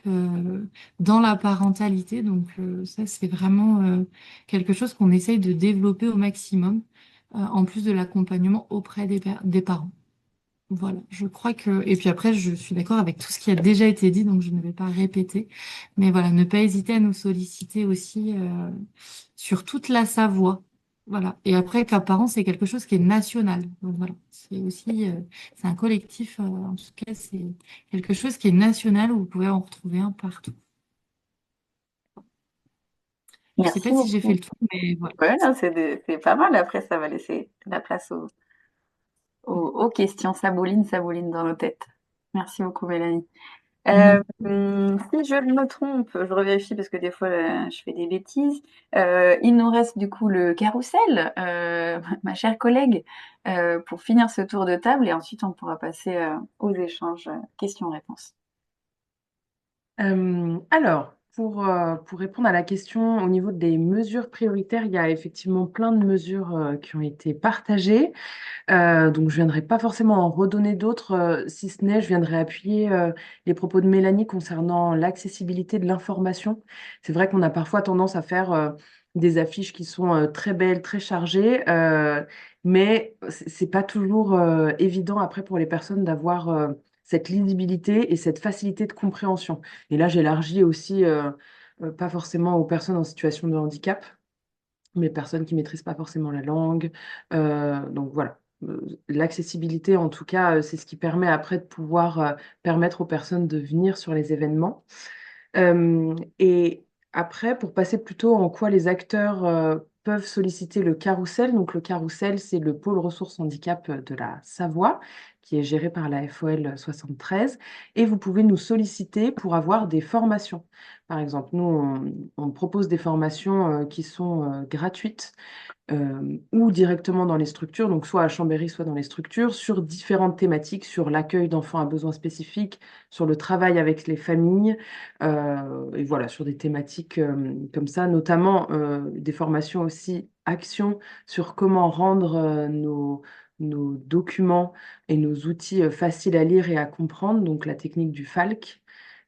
dans la parentalité. Donc ça c'est vraiment quelque chose qu'on essaye de développer au maximum, en plus de l'accompagnement auprès des parents. Voilà, je crois que... Et puis après, je suis d'accord avec tout ce qui a déjà été dit, donc je ne vais pas répéter. Mais voilà, ne pas hésiter à nous solliciter aussi sur toute la Savoie. Voilà. Et après, Cap Parents, c'est quelque chose qui est national. Donc voilà, c'est aussi... c'est un collectif, en tout cas, c'est quelque chose qui est national où vous pouvez en retrouver un partout. Je sais Merci pas si j'ai fait beaucoup. le tour, mais voilà. Ouais, non, c'est pas mal. Après, ça va laisser la place aux questions. Ça bouline dans nos têtes. Merci beaucoup, Mélanie. Mhm. Si je me trompe, je revérifie parce que des fois je fais des bêtises. Il nous reste du coup le carrousel, ma chère collègue, pour finir ce tour de table et ensuite on pourra passer aux échanges questions-réponses. Pour répondre à la question au niveau des mesures prioritaires, il y a effectivement plein de mesures qui ont été partagées. Donc, je ne viendrai pas forcément en redonner d'autres, si ce n'est, je viendrai appuyer les propos de Mélanie concernant l'accessibilité de l'information. C'est vrai qu'on a parfois tendance à faire des affiches qui sont très belles, très chargées, mais c'est pas toujours évident après pour les personnes d'avoir cette lisibilité et cette facilité de compréhension. Et là, j'élargis aussi, pas forcément aux personnes en situation de handicap, mais personnes qui maîtrisent pas forcément la langue. Donc voilà. L'accessibilité, en tout cas, c'est ce qui permet après de pouvoir permettre aux personnes de venir sur les événements. Et après, pour passer plutôt en quoi les acteurs peuvent solliciter le carrousel. Donc le carrousel, c'est le pôle ressources handicap de la Savoie, qui est géré par la FOL 73. Et vous pouvez nous solliciter pour avoir des formations. Par exemple, nous, on propose des formations qui sont gratuites ou directement dans les structures, donc soit à Chambéry, soit dans les structures, sur différentes thématiques, sur l'accueil d'enfants à besoins spécifiques, sur le travail avec les familles, et voilà, sur des thématiques comme ça, notamment des formations aussi actions sur comment rendre nos documents et nos outils faciles à lire et à comprendre, donc la technique du FALC.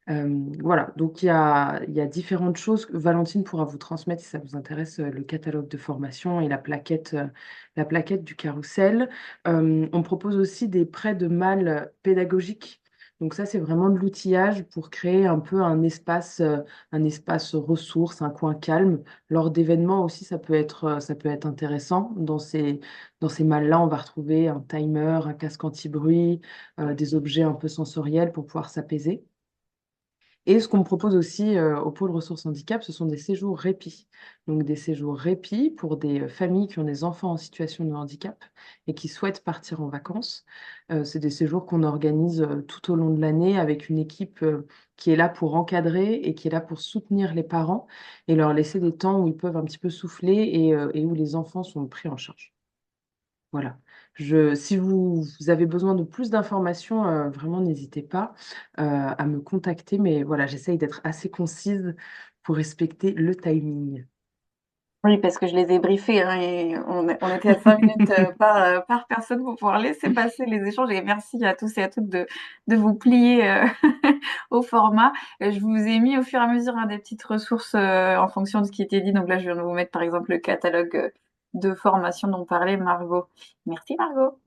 Voilà, donc il y a différentes choses. Valentine pourra vous transmettre, si ça vous intéresse, le catalogue de formation et la plaquette du carrousel. On propose aussi des prêts de malles pédagogiques. Donc ça, c'est vraiment de l'outillage pour créer un peu un espace ressource, un coin calme. Lors d'événements aussi, ça peut être intéressant. Dans ces malles-là, on va retrouver un timer, un casque anti-bruit, des objets un peu sensoriels pour pouvoir s'apaiser. Et ce qu'on propose aussi au pôle ressources handicap, ce sont des séjours répit. Donc des séjours répit pour des familles qui ont des enfants en situation de handicap et qui souhaitent partir en vacances. C'est des séjours qu'on organise tout au long de l'année avec une équipe qui est là pour encadrer et qui est là pour soutenir les parents et leur laisser des temps où ils peuvent un petit peu souffler et où les enfants sont pris en charge. Voilà. Si vous avez besoin de plus d'informations, vraiment, n'hésitez pas à me contacter. Mais voilà, j'essaye d'être assez concise pour respecter le timing. Oui, parce que je les ai briefés hein, et on était à 5 minutes par personne pour pouvoir laisser passer les échanges. Et merci à tous et à toutes de vous plier au format. Je vous ai mis au fur et à mesure des petites ressources en fonction de ce qui était dit. Donc là, je viens de vous mettre par exemple le catalogue de formation dont parlait Margot. Merci Margot.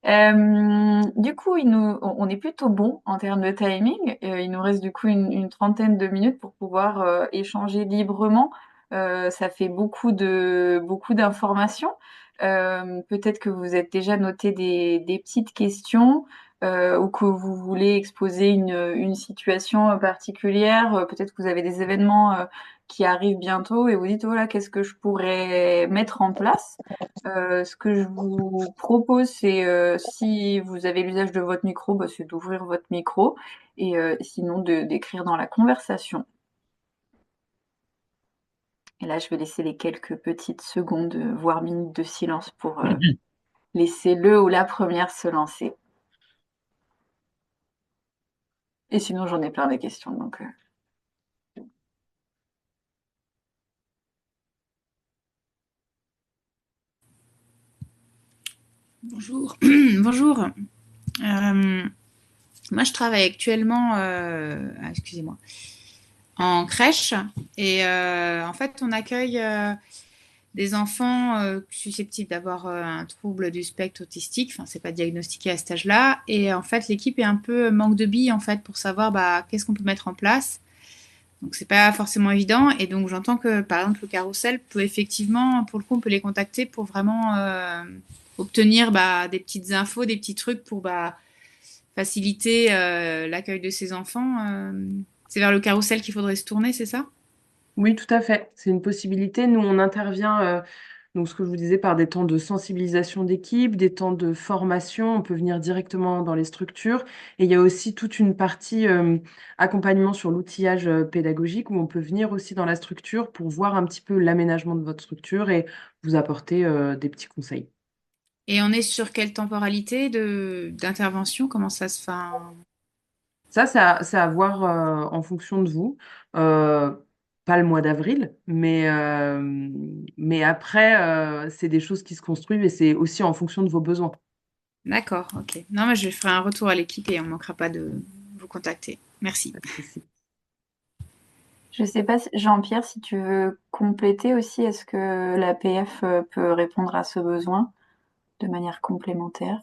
Du coup, on est plutôt bon en termes de timing. Il nous reste du coup une trentaine de minutes pour pouvoir échanger librement. Ça fait beaucoup d'informations. Peut-être que vous êtes déjà noté des petites questions ou que vous voulez exposer une situation particulière. Peut-être que vous avez des événements qui arrivent bientôt et vous dites, voilà, qu'est-ce que je pourrais mettre en place? Ce que je vous propose, c'est si vous avez l'usage de votre micro, bah, c'est d'ouvrir votre micro et sinon d'écrire dans la conversation. Et là, je vais laisser les quelques petites secondes, voire minutes de silence pour laisser le ou la première se lancer. Et sinon, j'en ai plein des questions. Donc, Bonjour. Bonjour. Moi, je travaille actuellement, excusez-moi, en crèche et en fait, on accueille des enfants susceptibles d'avoir un trouble du spectre autistique. Enfin, c'est pas diagnostiqué à cet âge-là. Et en fait, l'équipe est un peu manque de billes en fait pour savoir bah, qu'est-ce qu'on peut mettre en place. Donc, c'est pas forcément évident. Et donc, j'entends que par exemple, le carrousel peut effectivement, pour le coup, on peut les contacter pour vraiment obtenir bah, des petites infos, des petits trucs pour bah, faciliter l'accueil de ces enfants. C'est vers le carrousel qu'il faudrait se tourner, c'est ça? Oui, tout à fait. C'est une possibilité. Nous, on intervient Donc, ce que je vous disais, par des temps de sensibilisation d'équipe, des temps de formation, on peut venir directement dans les structures. Et il y a aussi toute une partie accompagnement sur l'outillage pédagogique où on peut venir aussi dans la structure pour voir un petit peu l'aménagement de votre structure et vous apporter des petits conseils. Et on est sur quelle temporalité d'intervention? Comment ça se fait? Ça, c'est à voir en fonction de vous. Euh, Pas le mois d'avril, mais après, c'est des choses qui se construisent et c'est aussi en fonction de vos besoins. D'accord, ok. Non, mais je ferai un retour à l'équipe et on ne manquera pas de vous contacter. Merci. Pas de souci. Je sais pas, Jean-Pierre, si tu veux compléter aussi, est-ce que l'APF peut répondre à ce besoin de manière complémentaire?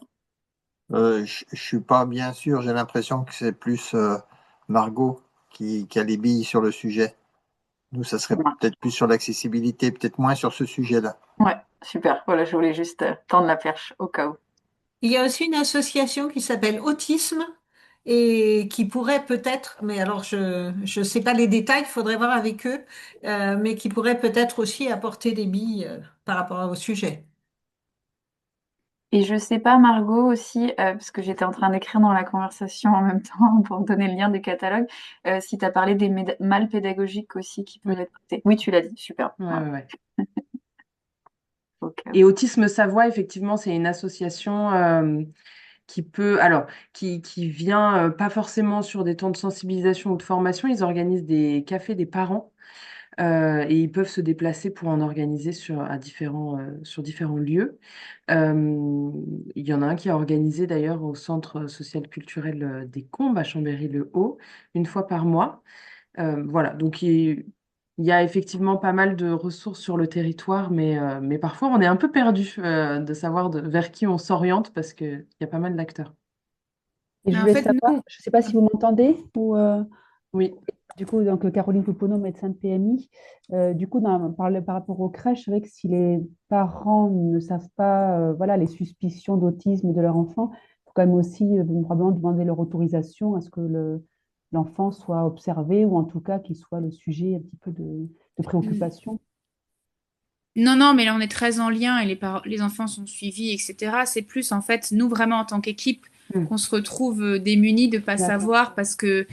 Je suis pas bien sûr, j'ai l'impression que c'est plus Margot qui a les billes sur le sujet. Nous, ça serait Ouais, peut-être plus sur l'accessibilité, peut-être moins sur ce sujet-là. ouais, super. Voilà, je voulais juste tendre la perche au cas où. Il y a aussi une association qui s'appelle Autisme et qui pourrait peut-être, mais alors je sais pas les détails, il faudrait voir avec eux, mais qui pourrait peut-être aussi apporter des billes par rapport au sujet. Et je sais pas, Margot aussi, parce que j'étais en train d'écrire dans la conversation en même temps pour donner le lien des catalogues, si tu as parlé des mal pédagogiques aussi qui Oui, peuvent être traités. Oui, tu l'as dit, super. ouais, Ouais, ouais, ouais. au cas Et où. Autisme Savoie, effectivement, c'est une association qui peut, alors, qui vient pas forcément sur des temps de sensibilisation ou de formation, ils organisent des cafés des parents et ils peuvent se déplacer pour en organiser sur différents lieux. Il y en a un qui est organisé d'ailleurs au Centre social culturel des Combes à Chambéry-le-Haut, une fois par mois. Voilà, donc il y a effectivement pas mal de ressources sur le territoire, mais parfois on est un peu perdu de savoir vers qui on s'oriente parce qu'il y a pas mal d'acteurs. Et je Mais en voulais fait, savoir, nous, je ne sais pas si vous m'entendez, ou Oui. du coup, donc Caroline Pouponneau, médecin de PMI, du coup, par rapport aux crèches, c'est vrai que si les parents ne savent pas, voilà, les suspicions d'autisme de leur enfant, il faut quand même aussi probablement demander leur autorisation à ce que l'enfant soit observé ou en tout cas qu'il soit le sujet un petit peu de préoccupation. non, non, mais là, on est très en lien et les enfants sont suivis, etc. C'est plus, en fait, nous, vraiment, en tant qu'équipe, Hmm. qu'on se retrouve démunis de pas D'accord. savoir parce que,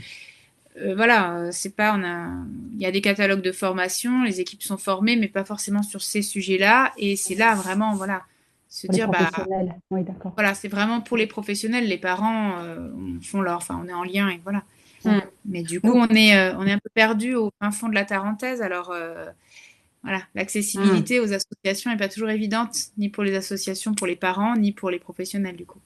voilà, c'est pas, il y a des catalogues de formation, les équipes sont formées, mais pas forcément sur ces sujets-là. Et c'est là, vraiment, voilà, se Pour les dire, bah, professionnels, oui, d'accord. voilà, c'est vraiment pour les professionnels, les parents font enfin, on est en lien et voilà. Hmm. Mais du coup, Nous, on est un peu perdu au fin fond de la Tarentaise. Alors, voilà, hmm. l'accessibilité aux associations n'est pas toujours évidente, ni pour les associations, pour les parents, ni pour les professionnels, du coup.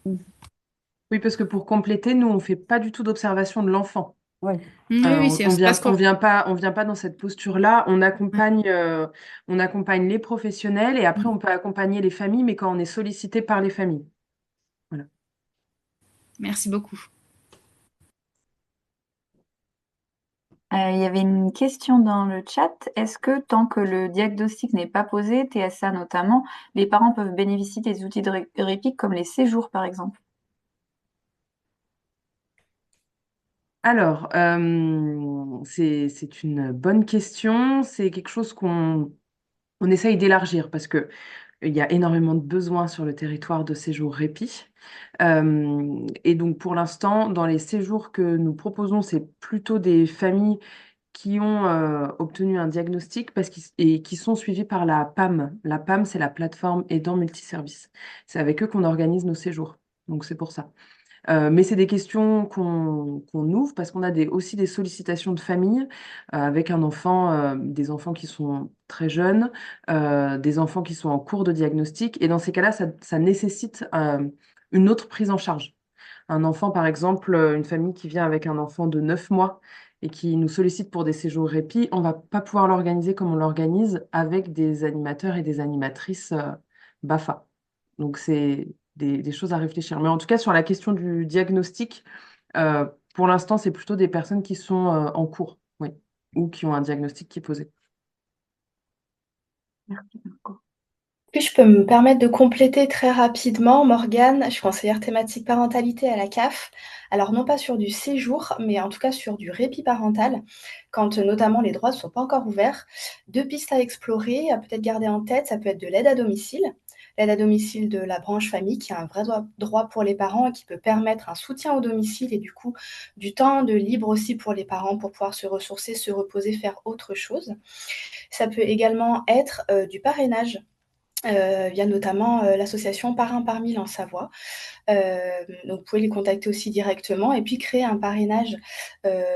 Oui, parce que pour compléter, nous, on fait pas du tout d'observation de l'enfant. Oui, Oui, oui, On c'est pas vient, ce qu'on. on vient pas dans cette posture-là. On accompagne les professionnels et après on peut accompagner les familles, mais quand on est sollicité par les familles. Voilà. Merci beaucoup. Il y avait une question dans le chat. Est-ce que tant que le diagnostic n'est pas posé, TSA notamment, les parents peuvent bénéficier des outils de répit comme les séjours, par exemple? Alors, c'est une bonne question. C'est quelque chose on essaye d'élargir parce que il y a énormément de besoins sur le territoire de séjour répit. Et donc, pour l'instant, dans les séjours que nous proposons, c'est plutôt des familles qui ont obtenu un diagnostic et qui sont suivis par la PAM. La PAM, c'est la plateforme aidant multiservice. C'est avec eux qu'on organise nos séjours. Donc c'est pour ça. Mais c'est des questions qu'on ouvre parce qu'on a aussi des sollicitations de famille avec un enfant, des enfants qui sont très jeunes, des enfants qui sont en cours de diagnostic. Et dans ces cas-là, ça nécessite une autre prise en charge. Un enfant, par exemple, une famille qui vient avec un enfant de 9 mois et qui nous sollicite pour des séjours répit, on va pas pouvoir l'organiser comme on l'organise avec des animateurs et des animatrices BAFA. Donc, c'est des choses à réfléchir. Mais en tout cas, sur la question du diagnostic, pour l'instant, c'est plutôt des personnes qui sont en cours, oui, ou qui ont un diagnostic qui est posé. Merci, Marco. Puis, je peux me permettre de compléter très rapidement. Morgane, je suis conseillère thématique parentalité à la CAF. Alors, non pas sur du séjour, mais en tout cas sur du répit parental, quand notamment les droits ne sont pas encore ouverts. Deux pistes à explorer, à peut-être garder en tête, ça peut être de l'aide à domicile. L'aide à domicile de la branche famille, qui a un vrai droit pour les parents et qui peut permettre un soutien au domicile et du coup du temps de libre aussi pour les parents pour pouvoir se ressourcer, se reposer, faire autre chose. Ça peut également être du parrainage via notamment l'association Parrain par mille en Savoie. Donc, vous pouvez les contacter aussi directement et puis créer un parrainage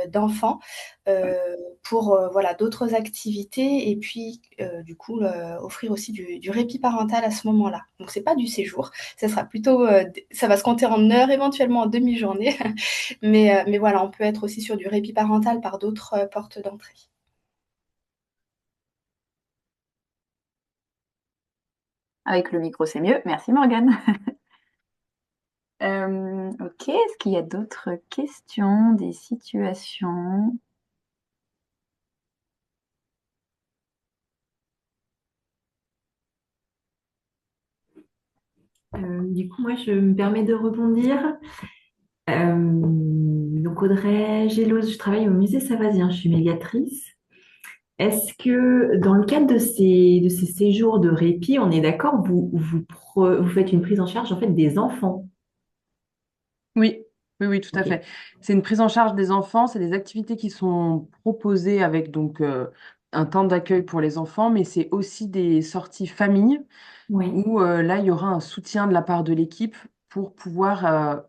d'enfants pour voilà, d'autres activités et puis du coup offrir aussi du répit parental à ce moment-là. Donc, c'est pas du séjour, ça sera plutôt, ça va se compter en heures, éventuellement en demi-journée, mais voilà, on peut être aussi sur du répit parental par d'autres portes d'entrée. Avec le micro, c'est mieux. Merci Morgane. Ok, est-ce qu'il y a d'autres questions, des situations? Du coup, moi, je me permets de rebondir. Donc, Audrey Gélos, je travaille au musée Savasien, je suis médiatrice. Est-ce que dans le cadre de ces séjours de répit, on est d'accord, vous faites une prise en charge en fait des enfants? Oui, oui, oui, tout à Ok. fait. C'est une prise en charge des enfants, c'est des activités qui sont proposées avec un temps d'accueil pour les enfants, mais c'est aussi des sorties famille Oui. où là, il y aura un soutien de la part de l'équipe pour pouvoir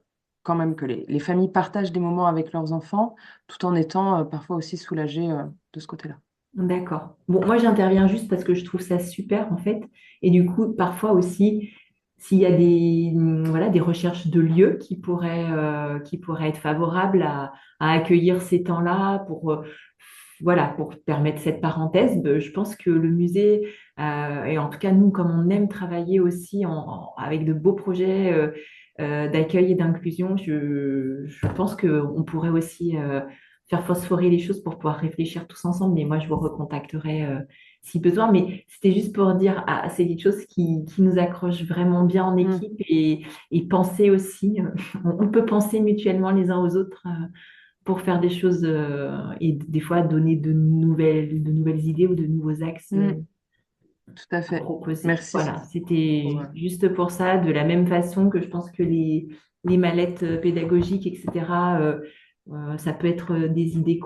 quand même que les familles partagent des moments avec leurs enfants, tout en étant parfois aussi soulagées de ce côté-là. D'accord. Bon, moi j'interviens juste parce que je trouve ça super en fait. Et du coup, parfois aussi, s'il y a voilà, des recherches de lieux qui pourraient être favorables à accueillir ces temps-là voilà, pour permettre cette parenthèse, ben, je pense que le musée, et en tout cas nous, comme on aime travailler aussi avec de beaux projets d'accueil et d'inclusion, je pense qu'on pourrait aussi faire phosphorer les choses pour pouvoir réfléchir tous ensemble. Mais moi, je vous recontacterai si besoin. Mais c'était juste pour dire, ah, c'est quelque chose qui nous accroche vraiment bien en Mm. équipe et penser aussi, on peut penser mutuellement les uns aux autres pour faire des choses et des fois donner de nouvelles idées ou de nouveaux axes Mm. Tout à à fait. proposer. Merci Voilà, c'était pour, juste pour ça, de la même façon que je pense que les mallettes pédagogiques, etc., ça peut être des idées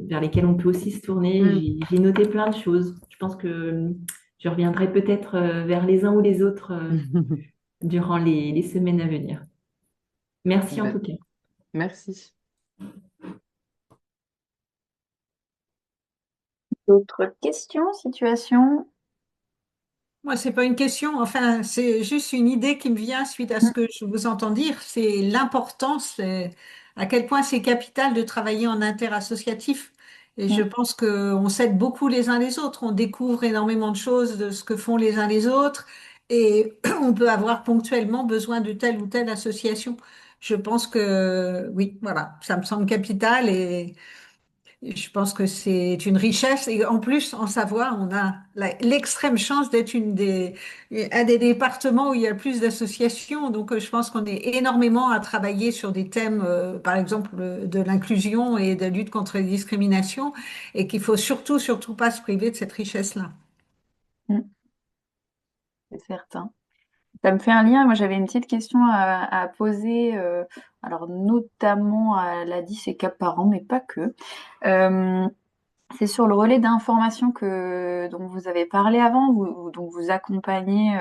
vers lesquelles on peut aussi se tourner. mm. J'ai noté plein de choses. Je pense que je reviendrai peut-être vers les uns ou les autres durant les semaines à venir. Eh Merci en ben, tout cas. merci. D'autres questions, situations? Moi, c'est pas une question, enfin, c'est juste une idée qui me vient suite à ce Mm, que je vous entends dire. C'est l'importance, à quel point c'est capital de travailler en interassociatif. Et je mm. pense qu'on s'aide beaucoup les uns les autres. On découvre énormément de choses de ce que font les uns les autres. Et on peut avoir ponctuellement besoin de telle ou telle association. Je pense que oui, voilà, ça me semble capital et je pense que c'est une richesse et en plus, en Savoie, on a l'extrême chance d'être un des départements où il y a le plus d'associations. Donc, je pense qu'on est énormément à travailler sur des thèmes, par exemple, de l'inclusion et de lutte contre les discriminations et qu'il faut surtout, surtout pas se priver de cette richesse-là. Mm, c'est certain. Ça me fait un lien. Moi, j'avais une petite question à poser, alors notamment à la 10 et cap parents, mais pas que. Euh, c'est sur le relais d'information dont vous avez parlé avant, dont vous accompagnez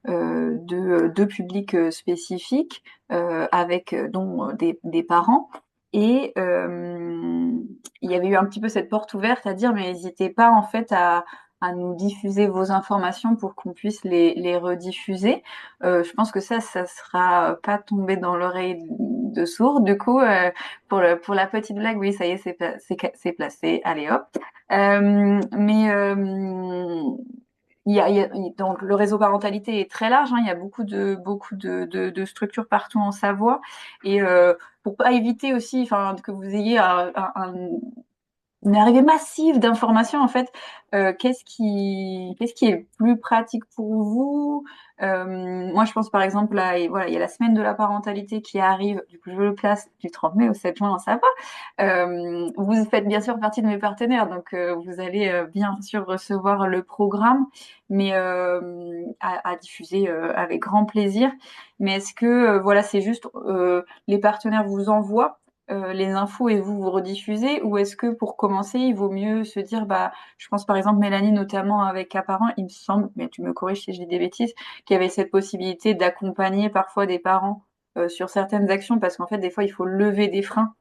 deux publics spécifiques avec dont des parents. Et il y avait eu un petit peu cette porte ouverte à dire, mais n'hésitez pas en fait à nous diffuser vos informations pour qu'on puisse les rediffuser. Je pense que ça sera pas tombé dans l'oreille de sourd. Du coup, pour la petite blague, oui, ça y est, c'est placé. Allez hop. Mais donc le réseau parentalité est très large, hein, il y a beaucoup de structures partout en Savoie. Et pour pas éviter aussi, enfin, que vous ayez une arrivée massive d'informations, en fait. Qu'est-ce qui est le plus pratique pour vous? Moi, je pense par exemple, là, et voilà, il y a la semaine de la parentalité qui arrive, du coup, je le place du 30 mai au 7 juin, ça va. Vous faites bien sûr partie de mes partenaires, donc vous allez bien sûr recevoir le programme, mais à diffuser avec grand plaisir. Mais est-ce que, voilà, c'est juste les partenaires vous envoient les infos et vous rediffusez, ou est-ce que pour commencer, il vaut mieux se dire, bah, je pense par exemple Mélanie notamment avec Apparent, il me semble, mais tu me corriges si je dis des bêtises, qu'il y avait cette possibilité d'accompagner parfois des parents sur certaines actions, parce qu'en fait des fois il faut lever des freins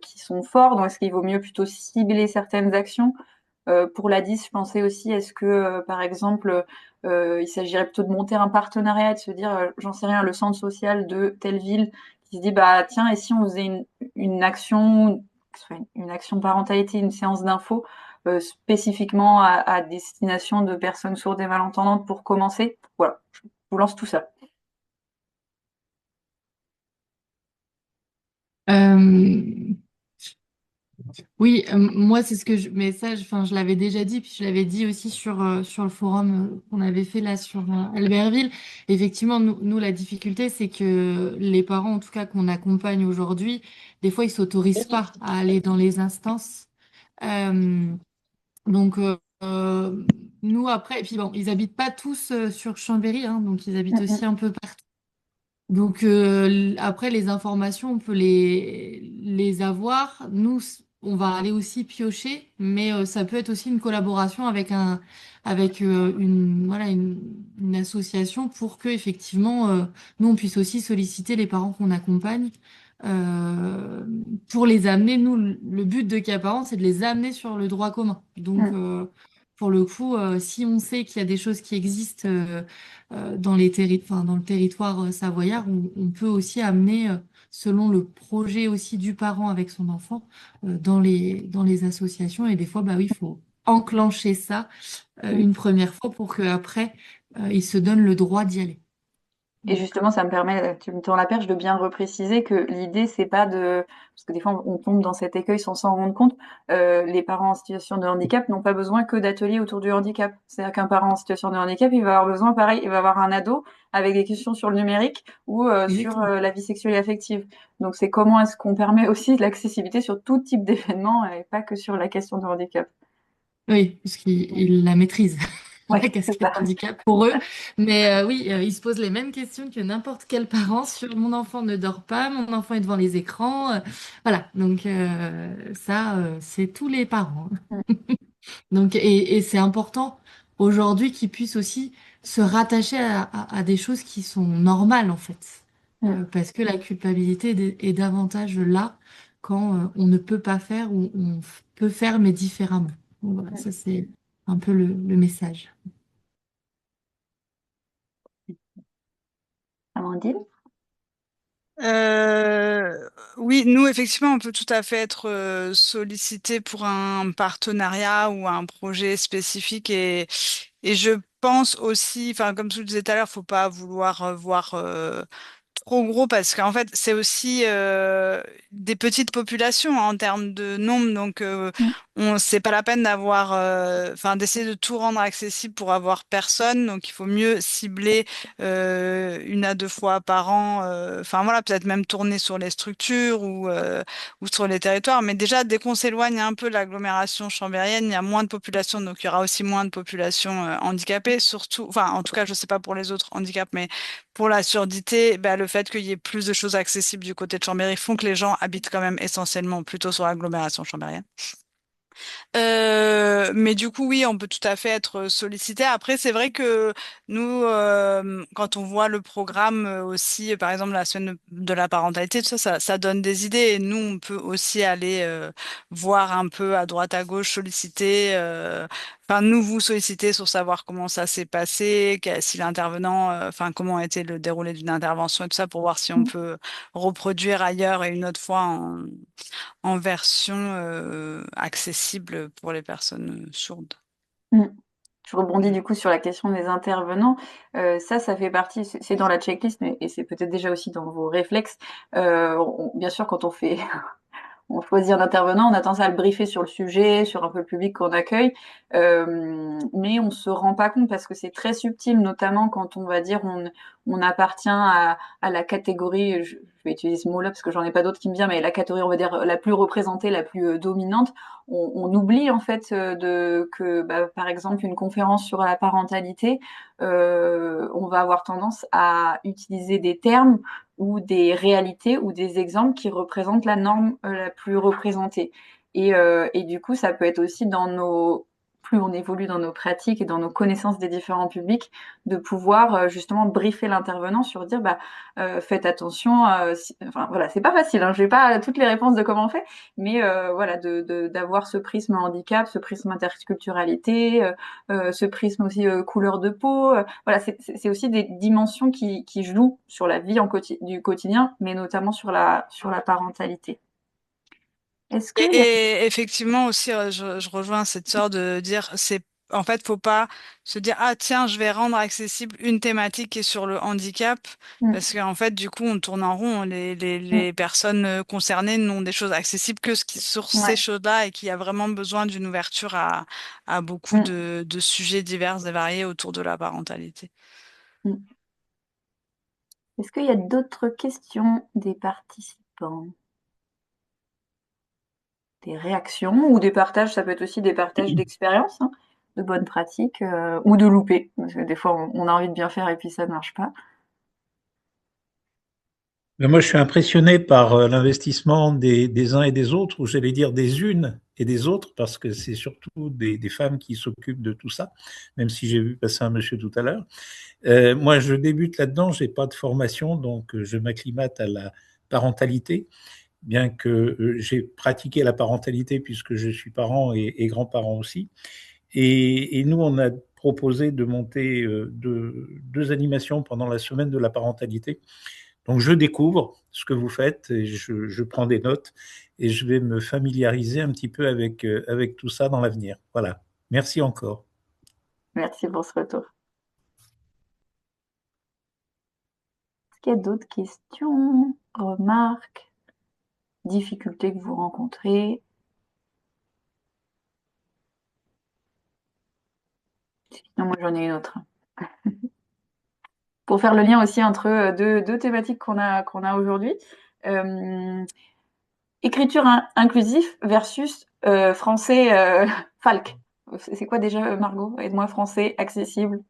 qui sont forts, donc est-ce qu'il vaut mieux plutôt cibler certaines actions? Pour la 10, je pensais aussi, est-ce que, par exemple, il s'agirait plutôt de monter un partenariat et de se dire, j'en sais rien, le centre social de telle ville qui se dit, bah tiens, et si on faisait une action, que ce soit une action parentalité, une séance d'info spécifiquement à destination de personnes sourdes et malentendantes pour commencer. Voilà, je vous lance tout ça. Euh, Oui, moi c'est ce que mais ça, enfin, je l'avais déjà dit, puis je l'avais dit aussi sur le forum qu'on avait fait là sur Albertville. Effectivement, nous la difficulté, c'est que les parents, en tout cas qu'on accompagne aujourd'hui, des fois ils s'autorisent pas à aller dans les instances. Euh, donc nous après, et puis bon, ils habitent pas tous sur Chambéry, hein, donc ils habitent aussi un peu partout. Donc après, les informations, on peut les avoir. Nous, on va aller aussi piocher, mais ça peut être aussi une collaboration avec voilà, une association pour que effectivement, nous, on puisse aussi solliciter les parents qu'on accompagne euh, pour les amener. Nous, le but de Cap Parents, c'est de les amener sur le droit commun. Donc, pour le coup, si on sait qu'il y a des choses qui existent dans enfin, dans le territoire savoyard, on peut aussi amener, selon le projet aussi du parent avec son enfant, dans les associations. Et des fois, bah oui, il faut enclencher ça une première fois pour qu'après, il se donne le droit d'y aller. Et justement, ça me permet, tu me tends la perche, de bien repréciser que l'idée, c'est pas de, parce que des fois, on tombe dans cet écueil sans s'en rendre compte. Les parents en situation de handicap n'ont pas besoin que d'ateliers autour du handicap. C'est-à-dire qu'un parent en situation de handicap, il va avoir besoin, pareil, il va avoir un ado avec des questions sur le numérique ou sur Exactement. la vie sexuelle et affective. Donc, c'est comment est-ce qu'on permet aussi de l'accessibilité sur tout type d'événement et pas que sur la question de handicap. Oui, puisqu'ils la maîtrisent, Oui, la c'est casquette ça. handicap pour eux. Mais oui, ils se posent les mêmes questions que n'importe quel parent sur mon enfant ne dort pas, mon enfant est devant les écrans. Voilà, donc ça, c'est tous les parents. Donc, et c'est important aujourd'hui qu'ils puissent aussi se rattacher à des choses qui sont normales, en fait. Mm. Parce que la culpabilité est davantage là quand on ne peut pas faire ou on peut faire, mais différemment. Donc, voilà, ça, c'est un peu le message. Amandine? Oui, nous, effectivement, on peut tout à fait être sollicité pour un partenariat ou un projet spécifique et je pense aussi, enfin, comme je le disais tout à l'heure, faut pas vouloir voir trop gros parce qu'en fait, c'est aussi des petites populations hein, en termes de nombre, donc Mm. c'est pas la peine d'avoir, enfin, d'essayer de tout rendre accessible pour avoir personne, donc il faut mieux cibler une à deux fois par an, enfin voilà, peut-être même tourner sur les structures ou sur les territoires, mais déjà dès qu'on s'éloigne un peu de l'agglomération chambérienne, il y a moins de population, donc il y aura aussi moins de population handicapée, surtout, enfin en tout cas, je sais pas pour les autres handicaps, mais pour la surdité, bah, le fait qu'il y ait plus de choses accessibles du côté de Chambéry font que les gens habitent quand même essentiellement plutôt sur l'agglomération chambérienne. Mais du coup, oui, on peut tout à fait être sollicité. Après, c'est vrai que nous, quand on voit le programme aussi, par exemple, la semaine de la parentalité, tout ça, ça donne des idées. Et nous, on peut aussi aller voir un peu à droite, à gauche, solliciter. Enfin, nous vous solliciter sur savoir comment ça s'est passé, si l'intervenant, enfin, comment a été le déroulé d'une intervention et tout ça, pour voir si on Mm. peut reproduire ailleurs et une autre fois en version accessible pour les personnes sourdes. Mm. Je rebondis du coup sur la question des intervenants. Ça fait partie, c'est dans la checklist, mais, et c'est peut-être déjà aussi dans vos réflexes. Bien sûr, quand on fait on choisit un intervenant, on a tendance à le briefer sur le sujet, sur un peu le public qu'on accueille, mais on se rend pas compte parce que c'est très subtil, notamment quand on va dire on appartient à la catégorie, je vais utiliser ce mot-là parce que j'en ai pas d'autres qui me viennent, mais la catégorie, on va dire, la plus représentée, la plus dominante, on oublie en fait que, par exemple, une conférence sur la parentalité, on va avoir tendance à utiliser des termes ou des réalités ou des exemples qui représentent la norme la plus représentée. Et du coup, ça peut être aussi dans nos plus on évolue dans nos pratiques et dans nos connaissances des différents publics, de pouvoir justement briefer l'intervenant sur dire faites attention. Enfin voilà, c'est pas facile. Hein, j'ai pas toutes les réponses de comment on fait, mais voilà, d'avoir ce prisme handicap, ce prisme interculturalité, ce prisme aussi couleur de peau. Voilà, c'est aussi des dimensions qui jouent sur la vie du quotidien, mais notamment sur la parentalité. Est-ce Et, qu'il y a... et effectivement aussi, je rejoins cette sorte de dire, en fait, faut pas se dire, ah tiens, je vais rendre accessible une thématique qui est sur le handicap, Mm, parce qu'en fait, du coup, on tourne en rond. mm, Les personnes concernées n'ont des choses accessibles que sur ces ouais, choses-là et qu'il y a vraiment besoin d'une ouverture à beaucoup mm, de sujets divers et variés autour de la parentalité. mm. Est-ce qu'il y a d'autres questions des participants? Des réactions ou des partages, ça peut être aussi des partages d'expériences, hein, de bonnes pratiques ou de loupés, parce que des fois on a envie de bien faire et puis ça ne marche pas. Mais moi, je suis impressionné par l'investissement des uns et des autres, ou j'allais dire des unes et des autres, parce que c'est surtout des femmes qui s'occupent de tout ça, même si j'ai vu passer un monsieur tout à l'heure. Moi, je débute là-dedans, j'ai pas de formation, donc je m'acclimate à la parentalité, bien que j'ai pratiqué la parentalité puisque je suis parent et grand-parent aussi. Et nous, on a proposé de monter deux animations pendant la semaine de la parentalité. Donc, je découvre ce que vous faites et je prends des notes et je vais me familiariser un petit peu avec tout ça dans l'avenir. Voilà. Merci encore. Merci pour ce retour. Est-ce qu'il y a d'autres questions, remarques, difficultés que vous rencontrez? Sinon, moi j'en ai une autre. Pour faire le lien aussi entre deux thématiques qu'on a aujourd'hui. Euh, Écriture inclusif versus français FALC. C'est quoi déjà, Margot? Aide-moi, français accessible.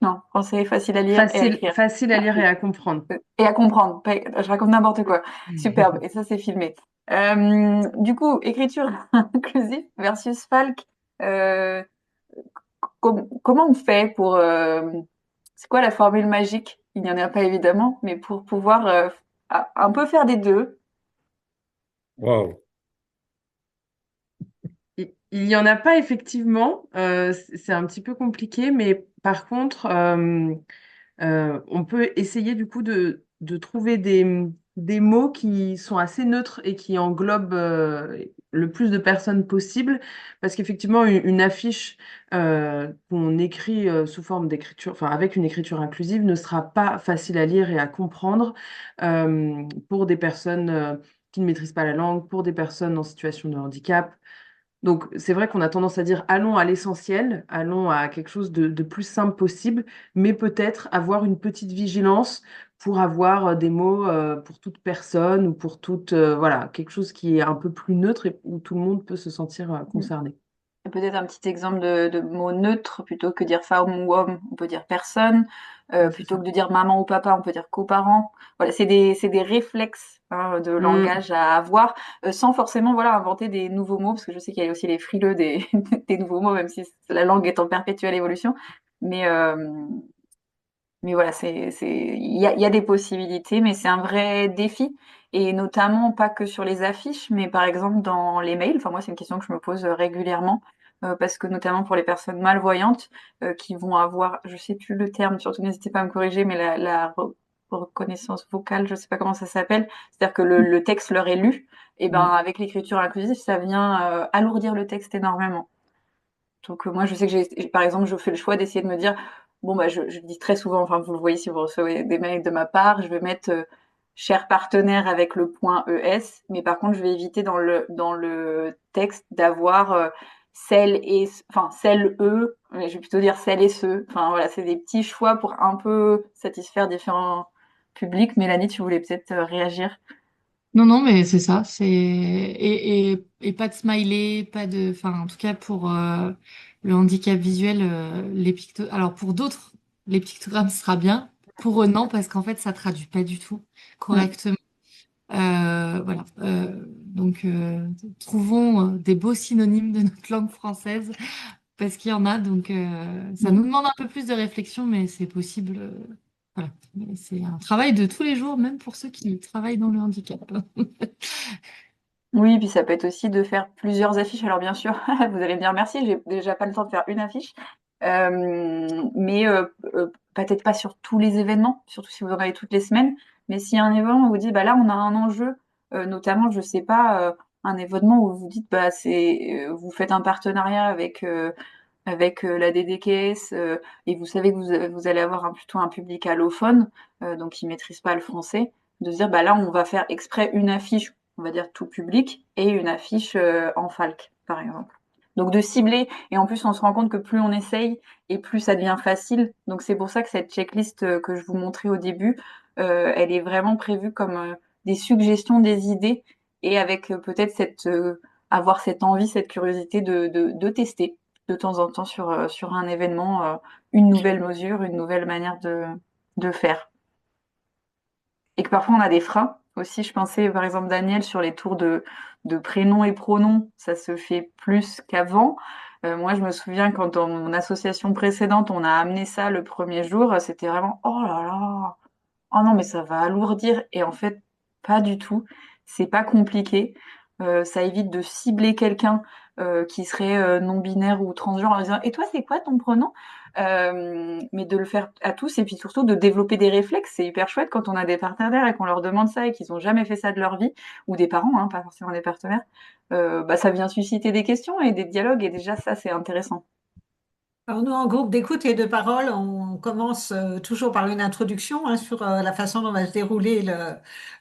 Non, français facile à lire et à écrire. Facile à lire et Merci. à comprendre. Et à comprendre. Je raconte n'importe quoi. Superbe. Et ça, c'est filmé. Du coup, écriture inclusive versus FALC. Euh, Comment on fait pour... c'est quoi la formule magique? Il n'y en a pas évidemment, mais pour pouvoir un peu faire des deux. Waouh. Il y en a pas effectivement, c'est un petit peu compliqué, mais par contre, on peut essayer du coup de trouver des mots qui sont assez neutres et qui englobent le plus de personnes possible. Parce qu'effectivement, une affiche qu'on écrit sous forme d'écriture, enfin avec une écriture inclusive, ne sera pas facile à lire et à comprendre pour des personnes qui ne maîtrisent pas la langue, pour des personnes en situation de handicap. Donc, c'est vrai qu'on a tendance à dire allons à l'essentiel, allons à quelque chose de plus simple possible, mais peut-être avoir une petite vigilance pour avoir des mots pour toute personne ou pour toute, voilà, quelque chose qui est un peu plus neutre et où tout le monde peut se sentir concerné. Et peut-être un petit exemple de mots neutres, plutôt que dire femme ou homme, on peut dire personne. Ouais, c'est Plutôt que ça. de dire maman ou papa, on peut dire coparent. Voilà, c'est des réflexes hein, de Mm. langage à avoir, sans forcément voilà, inventer des nouveaux mots, parce que je sais qu'il y a aussi les frileux des nouveaux mots, même si la langue est en perpétuelle évolution. Mais, euh, mais voilà, il y a des possibilités, mais c'est un vrai défi. Et notamment, pas que sur les affiches, mais par exemple dans les mails. Enfin, moi, c'est une question que je me pose régulièrement, parce que notamment pour les personnes malvoyantes, qui vont avoir, je sais plus le terme, surtout n'hésitez pas à me corriger, mais reconnaissance vocale, je sais pas comment ça s'appelle. C'est-à-dire que le texte leur est lu. Et ben, Mm. avec l'écriture inclusive, ça vient alourdir le texte énormément. Donc moi, je sais que par exemple, je fais le choix d'essayer de me dire, bon bah, je dis très souvent, enfin vous le voyez si vous recevez des mails de ma part, je vais mettre cher partenaire avec le point ES, mais par contre, je vais éviter dans le texte d'avoir celle E, mais je vais plutôt dire celle et ceux. Enfin voilà, c'est des petits choix pour un peu satisfaire différents publics. Mélanie, tu voulais peut-être réagir? Non, non, mais c'est ça. Et pas de smiley, pas de. Enfin, en tout cas, pour le handicap visuel, Alors, pour d'autres, les pictogrammes sera bien. Pour eux, non, parce qu'en fait, ça traduit pas du tout Mm. correctement. Voilà. Donc, trouvons des beaux synonymes de notre langue française, parce qu'il y en a. Donc, ça nous demande un peu plus de réflexion, mais c'est possible. Voilà. Mais c'est un travail de tous les jours, même pour ceux qui travaillent dans le handicap. Oui, puis ça peut être aussi de faire plusieurs affiches. Alors bien sûr, vous allez me dire merci, j'ai déjà pas le temps de faire une affiche. Mais peut-être pas sur tous les événements, surtout si vous en avez toutes les semaines. Mais s'il y a un événement où vous dites, bah là, on a un enjeu, notamment, je sais pas, un événement où vous dites, bah vous faites un partenariat avec la DDKS et vous savez que vous allez avoir plutôt un public allophone, donc qui maîtrise pas le français, de se dire, bah là, on va faire exprès une affiche, on va dire tout public, et une affiche en falque, par exemple. Donc de cibler, et en plus on se rend compte que plus on essaye, et plus ça devient facile. Donc c'est pour ça que cette checklist que je vous montrais au début, elle est vraiment prévue comme des suggestions, des idées, et avec peut-être avoir cette envie, cette curiosité de tester de temps en temps sur un événement une nouvelle mesure, une nouvelle manière de faire. Et que parfois on a des freins aussi. Je pensais par exemple Daniel sur les tours de prénoms et pronoms, ça se fait plus qu'avant. Moi je me souviens quand dans mon association précédente on a amené ça le premier jour, c'était vraiment oh là là, oh non mais ça va alourdir et en fait pas du tout. C'est pas compliqué. Ça évite de cibler quelqu'un qui serait non-binaire ou transgenre en disant et toi c'est quoi ton pronom? Mais de le faire à tous et puis surtout de développer des réflexes, c'est hyper chouette quand on a des partenaires et qu'on leur demande ça et qu'ils ont jamais fait ça de leur vie ou des parents, hein, pas forcément des partenaires. Bah ça vient susciter des questions et des dialogues et déjà ça c'est intéressant. Alors nous, en groupe d'écoute et de parole, on commence toujours par une introduction sur la façon dont va se dérouler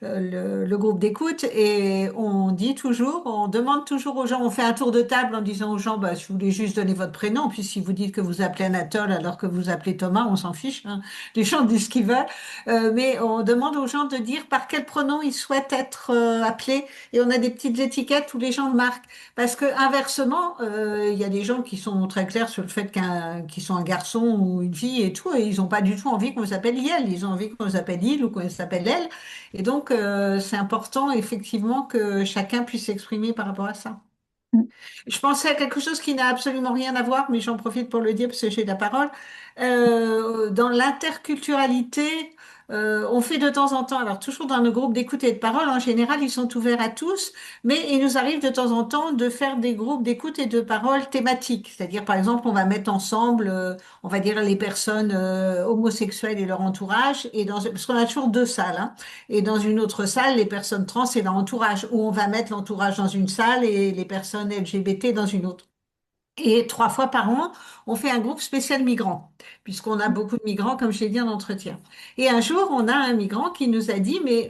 le groupe d'écoute et on dit toujours, on demande toujours aux gens, on fait un tour de table en disant aux gens, bah, si vous voulez juste donner votre prénom, puis si vous dites que vous appelez Anatole alors que vous appelez Thomas, on s'en fiche, hein. Les gens disent ce qu'ils veulent. Mais on demande aux gens de dire par quel pronom ils souhaitent être appelés et on a des petites étiquettes où les gens marquent. Parce que inversement, il y a des gens qui sont très clairs sur le fait qu'ils sont un garçon ou une fille et tout, et ils n'ont pas du tout envie qu'on s'appelle elle. Ils ont envie qu'on s'appelle il ou qu'on s'appelle elle. Et donc, c'est important effectivement que chacun puisse s'exprimer par rapport à ça. Je pensais à quelque chose qui n'a absolument rien à voir, mais j'en profite pour le dire parce que j'ai la parole. Dans l'interculturalité, on fait de temps en temps, alors toujours dans nos groupes d'écoute et de parole, en général, ils sont ouverts à tous, mais il nous arrive de temps en temps de faire des groupes d'écoute et de parole thématiques. C'est-à-dire, par exemple, on va mettre ensemble, on va dire les personnes homosexuelles et leur entourage, parce qu'on a toujours deux salles, hein. Et dans une autre salle, les personnes trans et leur entourage, où on va mettre l'entourage dans une salle et les personnes LGBT dans une autre. Et 3 fois par an, on fait un groupe spécial migrants, puisqu'on a beaucoup de migrants, comme je l'ai dit en entretien. Et un jour, on a un migrant qui nous a dit, mais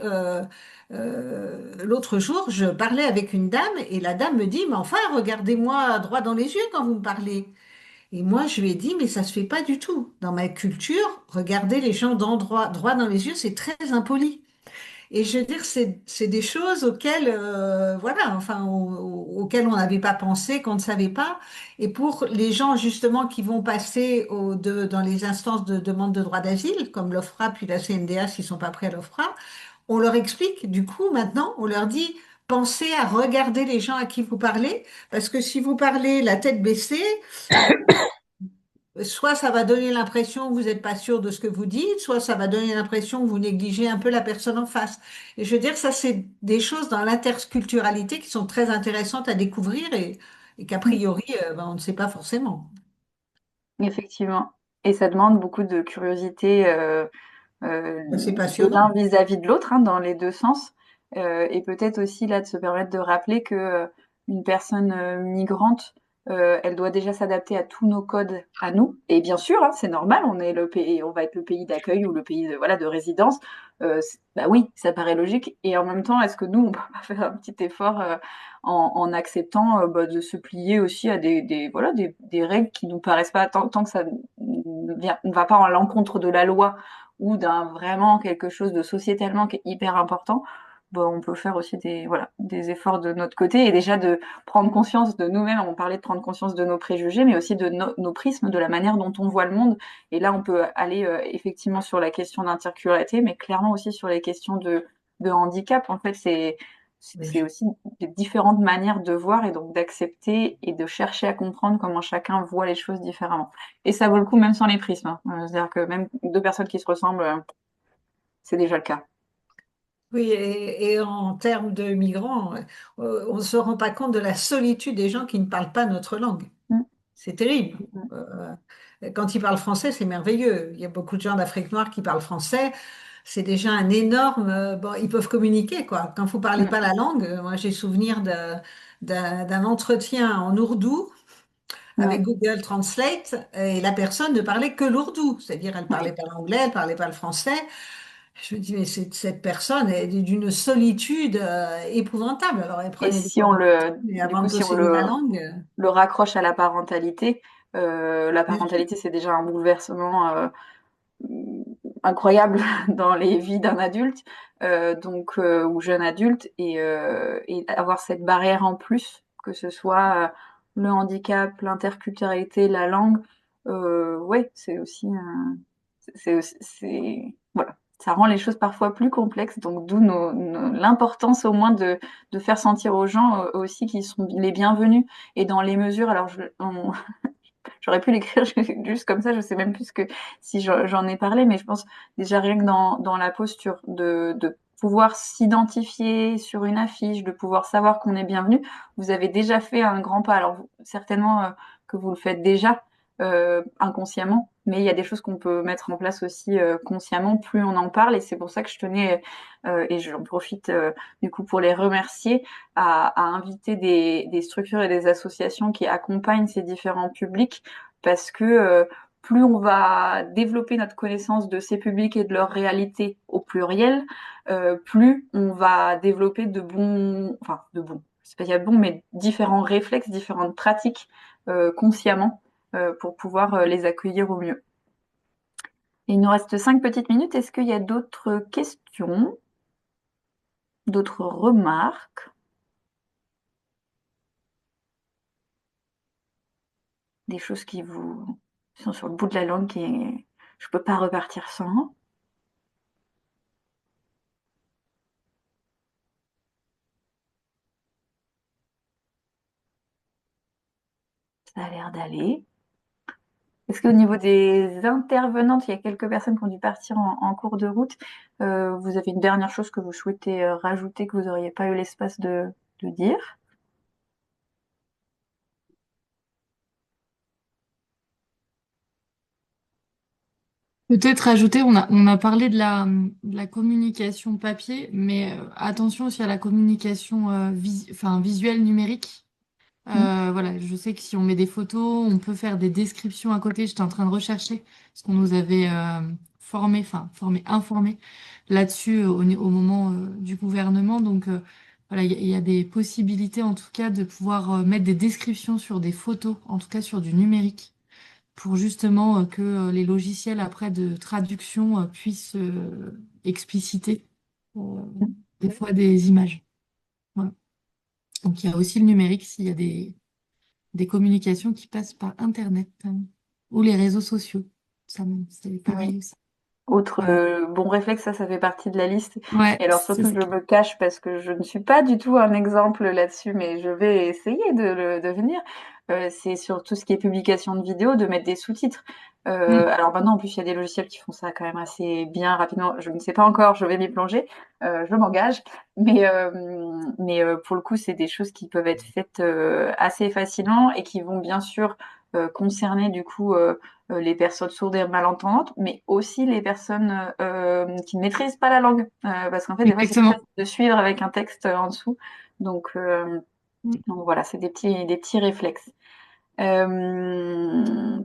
l'autre jour, je parlais avec une dame et la dame me dit, mais enfin, regardez-moi droit dans les yeux quand vous me parlez. Et moi, je lui ai dit, mais ça se fait pas du tout. Dans ma culture, regarder les gens droit dans les yeux, c'est très impoli. Et je veux dire, c'est des choses auxquelles, voilà, enfin, auxquelles on n'avait pas pensé, qu'on ne savait pas. Et pour les gens, justement, qui vont passer dans les instances de demande de droit d'asile, comme l'OFPRA puis la CNDA, s'ils sont pas prêts à l'OFPRA, on leur explique, du coup, maintenant, on leur dit, pensez à regarder les gens à qui vous parlez, parce que si vous parlez la tête baissée, soit ça va donner l'impression que vous n'êtes pas sûr de ce que vous dites, soit ça va donner l'impression que vous négligez un peu la personne en face. Et je veux dire, ça, c'est des choses dans l'interculturalité qui sont très intéressantes à découvrir et qu'a priori, ben, on ne sait pas forcément. Effectivement. Et ça demande beaucoup de curiosité C'est de l'un passionnant. vis-à-vis de l'autre, hein, dans les deux sens. Et peut-être aussi là de se permettre de rappeler que une personne migrante elle doit déjà s'adapter à tous nos codes à nous. Et bien sûr, hein, c'est normal, on est le pays, on va être le pays d'accueil ou le pays de, voilà, de résidence. Bah oui, ça paraît logique. Et en même temps, est-ce que nous, on peut pas faire un petit effort en acceptant bah, de se plier aussi à voilà, des règles qui nous paraissent pas, tant que ça ne va pas en l'encontre de la loi ou d'un vraiment quelque chose de sociétalement qui est hyper important, bon, on peut faire aussi voilà, des efforts de notre côté et déjà de prendre conscience de nous-mêmes. On parlait de prendre conscience de nos préjugés, mais aussi de nos prismes, de la manière dont on voit le monde. Et là, on peut aller effectivement sur la question d'intercularité, mais clairement aussi sur les questions de handicap. En fait, c'est aussi des différentes manières de voir et donc d'accepter et de chercher à comprendre comment chacun voit les choses différemment. Et ça vaut le coup même sans les prismes, hein. C'est-à-dire que même deux personnes qui se ressemblent, c'est déjà le cas. Oui, et en termes de migrants, on ne se rend pas compte de la solitude des gens qui ne parlent pas notre langue. Mm. C'est terrible. Mm. Quand ils parlent français, c'est merveilleux. Il y a beaucoup de gens d'Afrique noire qui parlent français. C'est déjà un énorme. Bon, ils peuvent communiquer, quoi. Quand vous ne parlez Mm. pas la langue, moi j'ai souvenir d'un entretien en ourdou avec Ouais. Google Translate et la personne ne parlait que l'ourdou. C'est-à-dire, elle ne parlait Oui. pas l'anglais, elle ne parlait pas le français. Je me dis, mais cette personne est d'une solitude épouvantable. Alors, elle Et prenait des si cours on de français, le, mais du avant coup, de si on posséder la langue, le raccroche à la parentalité, c'est déjà un bouleversement incroyable dans les vies d'un adulte, ou jeune adulte, et avoir cette barrière en plus, que ce soit le handicap, l'interculturalité, la langue, ouais, c'est aussi, voilà. Ça rend les choses parfois plus complexes, donc d'où l'importance au moins de faire sentir aux gens aussi qu'ils sont les bienvenus et dans les mesures. Alors, j'aurais pu l'écrire juste comme ça, je sais même plus si j'en ai parlé, mais je pense déjà rien que dans la posture de pouvoir s'identifier sur une affiche, de pouvoir savoir qu'on est bienvenu, vous avez déjà fait un grand pas. Alors certainement que vous le faites déjà inconsciemment, mais il y a des choses qu'on peut mettre en place aussi consciemment, plus on en parle, et c'est pour ça que je tenais, et j'en profite du coup pour les remercier, à inviter des structures et des associations qui accompagnent ces différents publics, parce que plus on va développer notre connaissance de ces publics et de leur réalité au pluriel, plus on va développer c'est pas qu'il y a de bons, mais différents réflexes, différentes pratiques consciemment pour pouvoir les accueillir au mieux. Et il nous reste 5 petites minutes. Est-ce qu'il y a d'autres questions, d'autres remarques? Des choses qui vous sont sur le bout de la langue et je peux pas repartir sans. Ça a l'air d'aller. Est-ce qu'au niveau des intervenantes, il y a quelques personnes qui ont dû partir en cours de route, vous avez une dernière chose que vous souhaitez rajouter, que vous n'auriez pas eu l'espace de dire? Peut-être ajouter, on a parlé de la communication papier, mais attention aussi à la communication visuelle numérique. Mm. Voilà, je sais que si on met des photos, on peut faire des descriptions à côté. J'étais en train de rechercher ce qu'on nous avait informé là-dessus au moment du gouvernement. Donc voilà, il y a des possibilités en tout cas de pouvoir mettre des descriptions sur des photos, en tout cas sur du numérique, pour justement que les logiciels après de traduction puissent expliciter euh, des fois des images. Voilà. Donc il y a aussi le numérique s'il y a des communications qui passent par Internet ou les réseaux sociaux. Ça, c'est Oui. pareil aussi. Autre Voilà. bon réflexe, ça fait partie de la liste. Ouais, Et alors c'est surtout, ça. je me cache parce que je ne suis pas du tout un exemple là-dessus, mais je vais essayer de le devenir. C'est sur tout ce qui est publication de vidéos, de mettre des sous-titres. Mm. Alors maintenant, en plus, il y a des logiciels qui font ça quand même assez bien, rapidement. Je ne sais pas encore, je vais m'y plonger, je m'engage. Mais pour le coup, c'est des choses qui peuvent être faites assez facilement et qui vont bien sûr concerner du coup les personnes sourdes et malentendantes, mais aussi les personnes qui ne maîtrisent pas la langue. Parce qu'en fait, des fois, c'est Exactement. difficile de suivre avec un texte en dessous. Donc, Mm. donc voilà, c'est des petits réflexes.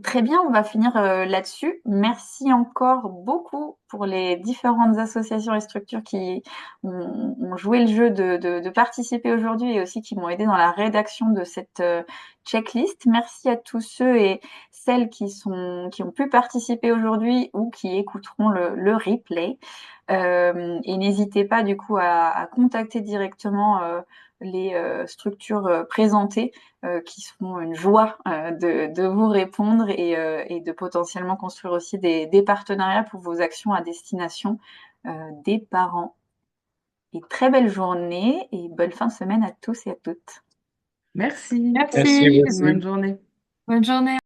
Très bien, on va finir là-dessus. Merci encore beaucoup pour les différentes associations et structures qui ont joué le jeu de participer aujourd'hui et aussi qui m'ont aidé dans la rédaction de cette checklist. Merci à tous ceux et celles qui ont pu participer aujourd'hui ou qui écouteront le replay. Et n'hésitez pas du coup à contacter directement les structures présentées qui seront une joie de vous répondre et de potentiellement construire aussi des partenariats pour vos actions à destination des parents. Et très belle journée et bonne fin de semaine à tous et à toutes. Merci. Merci. Merci, Une merci. bonne journée. Bonne journée.